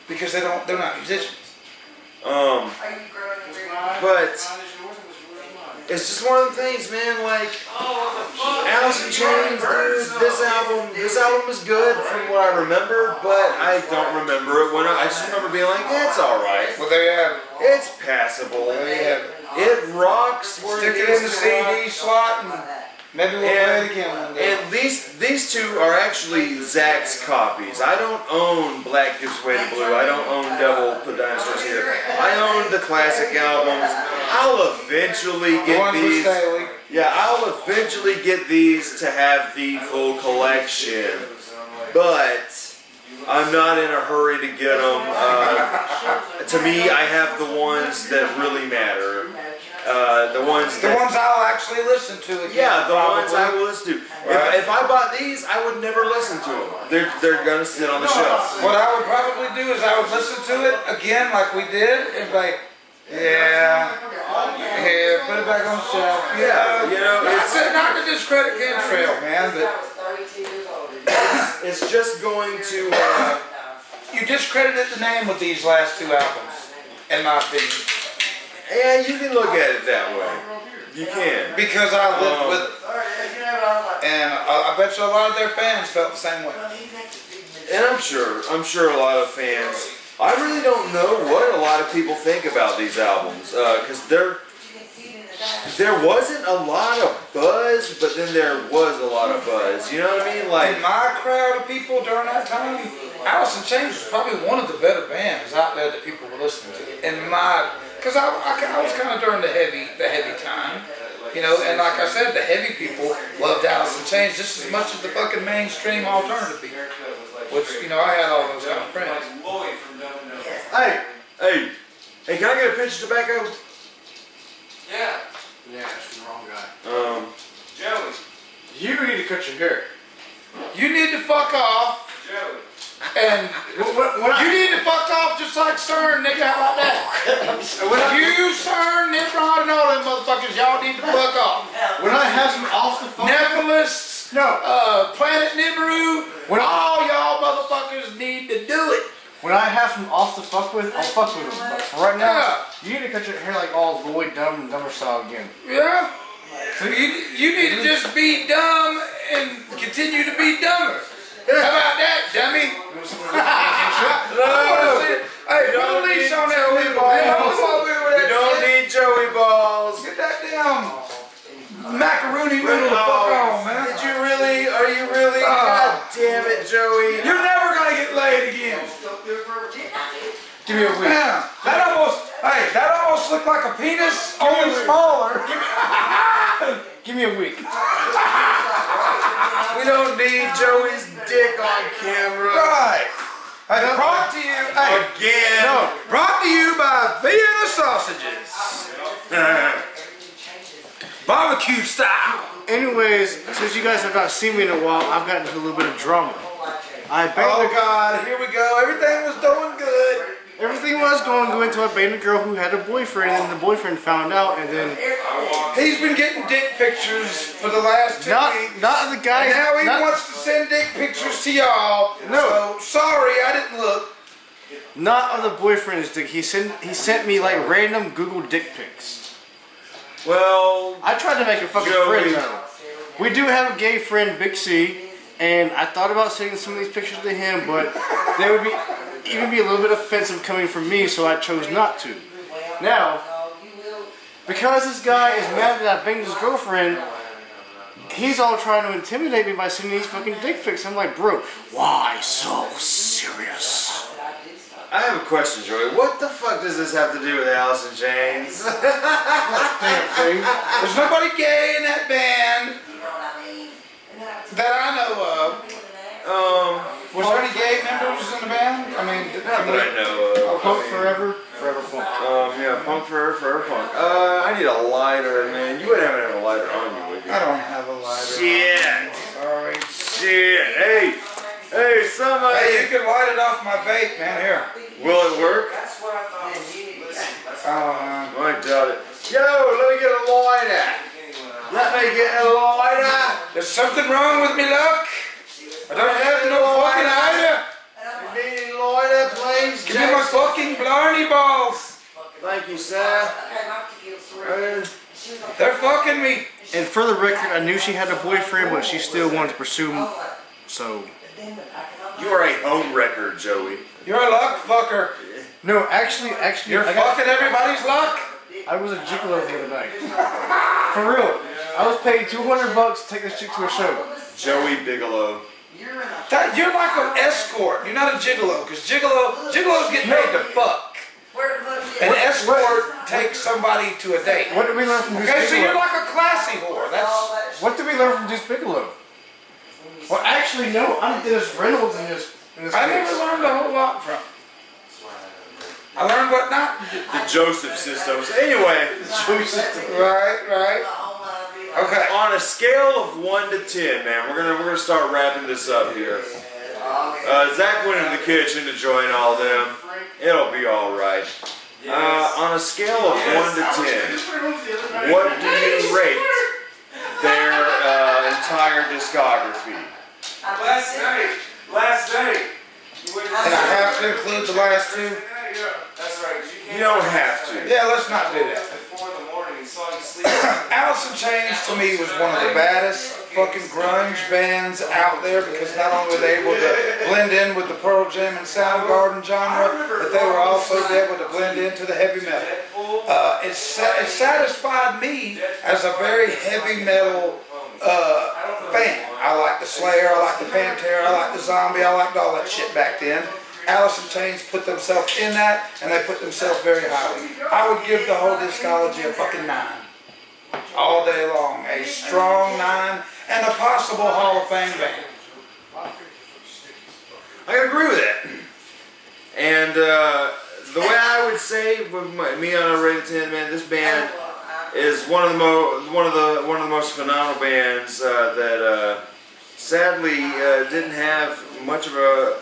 because they're not musicians. But it's just one of the things, man. Like Alice in Chains, dude. This album is good from what I remember, but I don't remember it when I just remember being like, yeah, it's all right. Well, there you have it. It's passable. There you have it. It rocks. Stick it in the CD slot and maybe we'll play it again one day. And these two are actually Zach's copies. I don't own Black Gives Way to Blue. I don't own Devil Put Dinosaurs Here. I own the classic albums. I'll eventually get these. Yeah, I'll eventually get these to have the full collection, but I'm not in a hurry to get them. To me, I have the ones that really matter. The ones I'll actually listen to again. Yeah, the ones I will listen to. If I bought these, I would never listen to them. They're gonna sit on the shelf. What I would probably do is I would listen to it again like we did, and like, yeah, put it back on the shelf. Yeah, you know, it's not to discredit Chemtrail, man, but it's just going to. You discredited the name with these last two albums, in my opinion. And you can look at it that way. You can. Because I lived with it. And I bet you a lot of their fans felt the same way. And I'm sure a lot of fans. I really don't know what a lot of people think about these albums, because there wasn't a lot of buzz, but then there was a lot of buzz. You know what I mean? Like in my crowd of people during that time, Alice in Chains was probably one of the better bands out there that people were listening to. Because I was kind of during the heavy time, you know, and like I said, the heavy people loved Alice in Chains just as much as the fucking mainstream alternative people. Which, you know, I had all those kind of friends. Hey, can I get a pinch of tobacco? Yeah, it's the wrong guy. Joey. You need to cut your hair. You need to fuck off. Joey. And you need to fuck off just like CERN, nigga. How about that? You, CERN, Nimrod, and all them motherfuckers, y'all need to fuck off. When I have some off the fuck. Nephilists, Planet Nibiru, all y'all motherfuckers need to do it. When I have some off the fuck with, I'll fuck with them. But for right now, you need to cut your hair like all Lloyd Dumb and Dumber style again. Yeah. So you need to just be dumb and continue to be dumber. How about that, dummy? Hey, put a leash on that wee ball. You don't need Joey balls. Get that damn macaroni noodle the fuck on, man. Did you really? Are you really? God damn it, Joey. You're never gonna get laid again. Give me a week. Man, that almost looked like a penis, only smaller. Give me a week. We don't need Joey's dick on camera. Right. Hey, brought to you. Hey, Again. no, brought to you by Vienna sausages. Barbecue style. Anyways, since you guys have not seen me in a while, I've gotten into a little bit of drama. Oh God, here we go. Everything was doing good. Everything was going good until I banged a girl who had a boyfriend, and then the boyfriend found out, and then He's been getting dick pictures for the last 2 weeks. not the guy. And now he not, wants to send dick pictures to y'all. No. So sorry, I didn't look. not of the boyfriend's dick. He sent me like random Google dick pics. Well, I tried to make a fucking Joey. friend though. We do have a gay friend, Big C, and I thought about sending some of these pictures to him, but they would even be a little bit offensive coming from me, so I chose not to. Now, because this guy is mad that I banged his girlfriend, he's all trying to intimidate me by sending these fucking dick pics. I'm like, bro, why so serious? I have a question, Joey. What the fuck does this have to do with Alice in Chains? There's nobody gay in that band that I know of. Was there any gay members in the band? I mean, Not that I know of. Punk forever, forever punk. Yeah, punk forever punk. I need a lighter, man. You wouldn't have a lighter on you, would you? I don't have a lighter. Shit. Sorry. Shit. Hey, somebody. Hey, you can light it off my vape, man. Here. Will it work? I doubt it. Yo, let me get a lighter. Let me get a lighter. There's something wrong with me, luck. I don't have no fucking lighter. You need a lighter, please? Give me my fucking blarney balls. Thank you, sir. They're fucking me. And for the record, I knew she had a boyfriend, but she still wanted to pursue him. So, You are a home wrecker, Joey. You're a luck fucker. no, actually, You're fucking everybody's luck. I was a gigolo the other night. For real, I was paid $200 to take this chick to a show. Joey Bigelow. You're like an escort. You're not a gigolo, because gigolos get paid to fuck. An escort takes somebody to a date. What did we learn from Deuce Okay, so Bigelow? you're like a classy whore. That's What did we learn from Deuce Bigelow? Well, actually, no. I'm Dennis Reynolds in this I case. never learned a whole lot from. I learned what not to do. The Joseph systems. Anyway. Right. Okay. On a scale of 1 to 10, man, we're gonna start wrapping this up here. Zach went in the kitchen to join all them. It'll be all right. On a scale of 1 to 10, what do you rate their entire discography? Last night. And I have to include the last two. That's right. You don't have to. Yeah, let's not do that. 4 in the morning, he saw you sleep. Alice in Chains to me was one of the baddest fucking grunge bands out there, because not only were they able to blend in with the Pearl Jam and Soundgarden genre, but they were also able to blend into the heavy metal. It satisfied me as a very heavy metal fan. I liked the Slayer, I liked the Pantera, I liked the Zombie, I liked all that shit back then. Alice in Chains put themselves in that, and they put themselves very highly. I would give the whole discology a fucking 9. All day long. A strong 9, and a possible Hall of Fame band. I can agree with that. And the way I would say, with me on a rated 10, man, this band is one of the most phenomenal bands that sadly didn't have much of a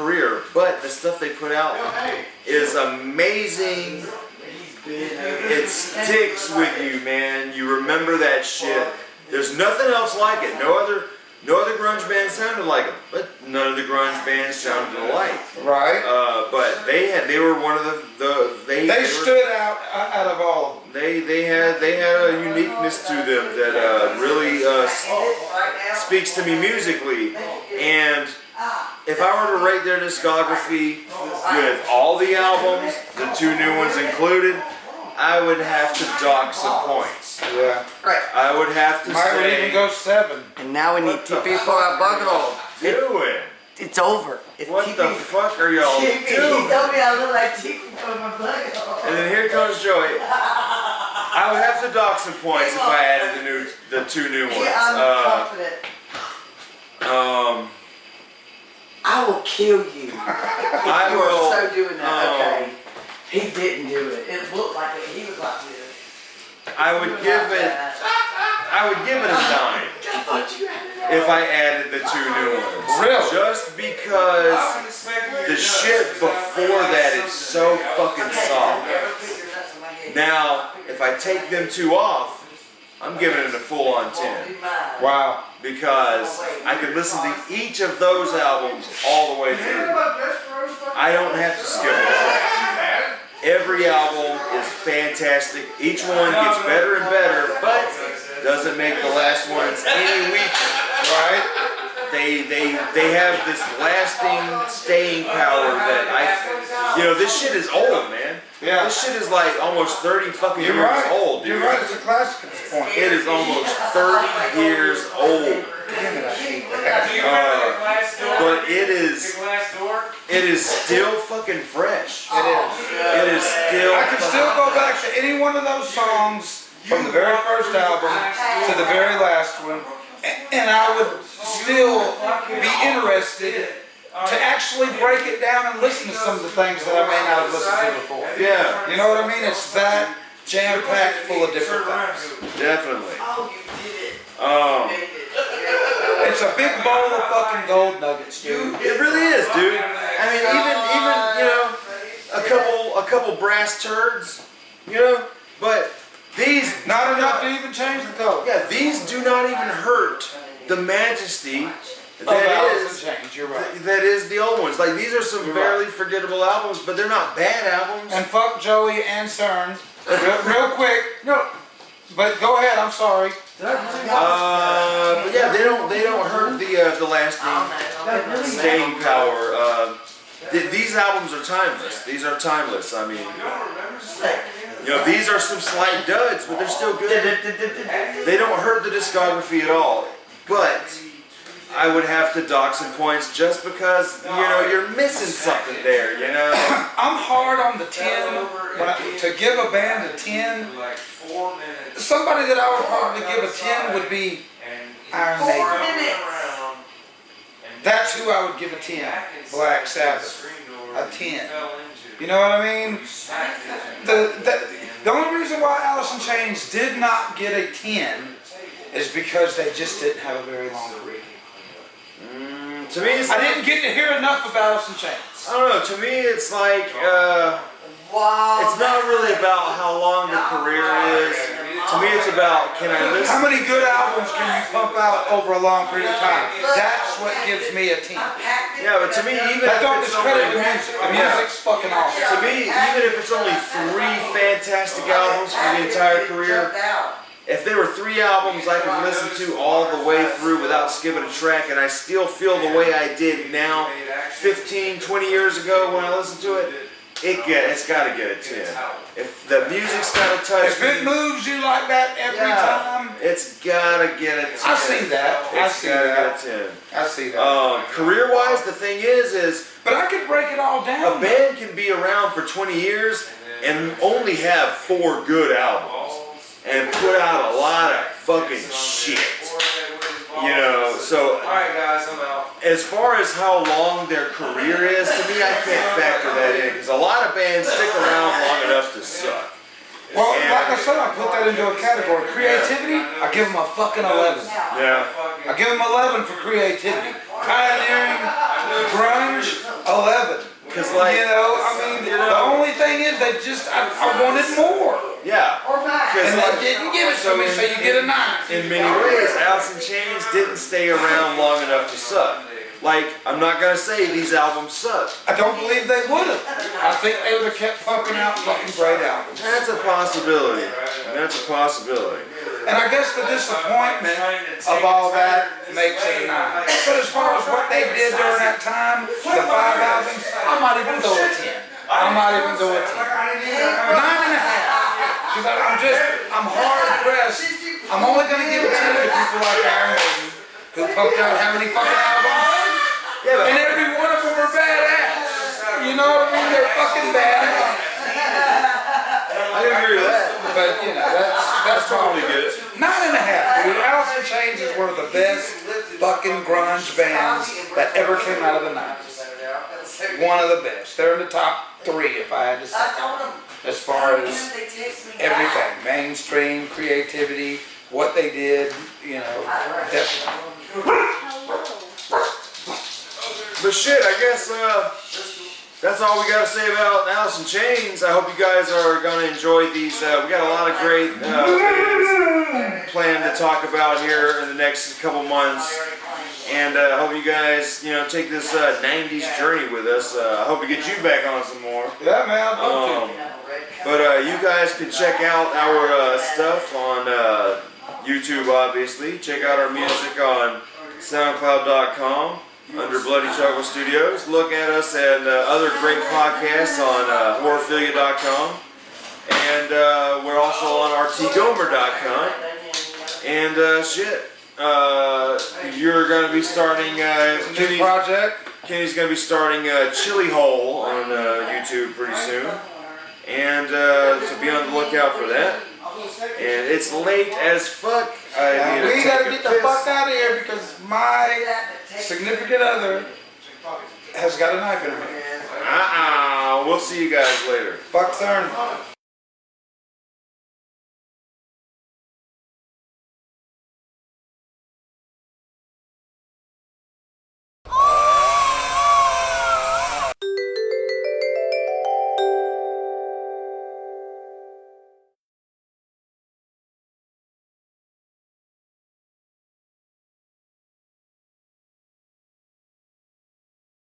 career, but the stuff they put out is amazing. It sticks with you, man. You remember that shit. There's nothing else like it. No other grunge band sounded like them, but none of the grunge bands sounded alike. Right. But they were one of they stood out of all of them. They had a uniqueness to them that really speaks to me musically. And if I were to rate their discography with all the albums, the 2 new ones included, I would have to dock some points. Yeah. I would have to Might say. even go 7. And now we need TP for our buckle. Doing? It's over. It's What TP. the fuck are y'all TP. He doing? told me I look like TP for my buckle. And then here comes Joey. I would have to dock some points if I added the 2 new ones. Yeah, I'm confident. I will kill you. I You will. are so doing that. Okay. He didn't do it. It looked like it. He was like this. I would give it a 9 if I added the 2 new ones. Really? Just because the shit before that is so fucking soft. Now, if I take them 2 off, I'm giving it a full-on 10. Wow. Because I could listen to each of those albums all the way through. I don't have to skip it. Every album is fantastic. Each one gets better and better, but doesn't make the last ones any weaker. Right? They have this lasting staying power that this shit is old, man. Yeah. This shit is like almost 30 fucking You're years right. old, dude. You're right. It's a classic at this point. It is almost 30 years old. But it is still fucking fresh. It is. It is still. I can still go back to any one of those songs from the very first album to the very last one, and I would still be interested to actually break it down and listen to some of the things that I may not have listened to before. Yeah, You know what I mean? It's that jam-packed full of different things. definitely. It's a big bowl of fucking gold nuggets, dude. It really is, dude. I mean, even a couple brass turds, but these Not enough to even change the color. yeah, these do not even hurt the majesty Of that Alice is in Chains, you're right. that is the old ones. Like these are some fairly forgettable albums, but they're not bad albums. And fuck Joey and CERN. Real quick. No. But go ahead, I'm sorry. But yeah, they don't hurt the lasting staying power. These albums are timeless. These are timeless. I mean, these are some slight duds, but they're still good. They don't hurt the discography at all. But I would have to dock some points just because you're missing something there. I'm hard on the 10. To give a band a 10, somebody that I would probably give a 10 would be Iron Maiden. That's who I would give a 10. Black Sabbath. A 10. You know what I mean? The only reason why Alice in Chains did not get a 10 is because they just didn't have a very long career. To me, I didn't get to hear enough of Alice in Chains. I don't know. To me, it's like it's not really about how long the career is. To me, it's about can I listen. How many good albums can you pump out over a long period of time? That's what gives me a 10. Yeah, but to me, even I if don't it's discredit the only, music. The music's fucking awesome. to me, even if it's only 3 fantastic albums for the entire career, if there were 3 albums I could listen to all the way through without skipping a track, and I still feel the way I did now, 15, 20 years ago when I listened to it, it's got to get a 10. If the music's got to touch If it moves you like that every time, it's got to get a 10. I see that. I It's see got to that. get a 10. I see that. Career-wise, the thing is But I could break it all a down. band can be around for 20 years and only have 4 good albums and put out a lot of fucking shit. So Alright guys, I'm out. as far as how long their career is, to me I can't factor that in because a lot of bands stick around long enough to suck. Well, like I said, I put that into a category. Creativity, I give them a fucking 11. Yeah. I give them 11 for creativity. Pioneering, grunge, they just, I wanted more. Yeah. Or mine. Because And they didn't give it to me, so you get a 9. in many ways, Alice in Chains didn't stay around long enough to suck. Like, I'm not gonna say these albums suck. I don't believe they would have. I think they would have kept pumping out fucking great albums. That's a possibility. That's a possibility. And I guess the disappointment of all that makes it a 9. But as far as what they did during that time, the 5 albums, I might even go a 10. I might even go a 10. 9.5. Because I'm hard pressed. I'm only gonna give it 10 to people like Iron Maiden, who pumped out how many fucking albums? Yeah, but And every one of them are badass. You know what I mean? They're fucking badass. I agree with that. But you know, that's Probably probably good. 9.5. Dude, Alice in Chains is one of the best fucking grunge bands that ever came out of the 90s. One of the best. They're in the top 3 if I had to say. I told them. As far as everything, mainstream, creativity, what they did, you know, definitely. But shit, I guess that's all we got to say about Alice in Chains. I hope you guys are going to enjoy these. We got a lot of great things planned to talk about here in the next couple months. And I hope you guys, you know, take this 90s journey with us. I hope we get you back on some more. Yeah, man, I'd love to. But you guys can check out our stuff on YouTube, obviously. Check out our music on SoundCloud.com under Bloody Chuckle Studios. Look at us and other great podcasts on Horrorphilia.com. And we're also on RTGomer.com. And shit. You're going to be starting New project. Kenny's going to be starting Chili Hole on YouTube pretty soon. And so be on the lookout for that. And it's late as fuck. We gotta get the fuck out of here because my significant other has got a knife in her hand. We'll see you guys later. Fuck Thurn.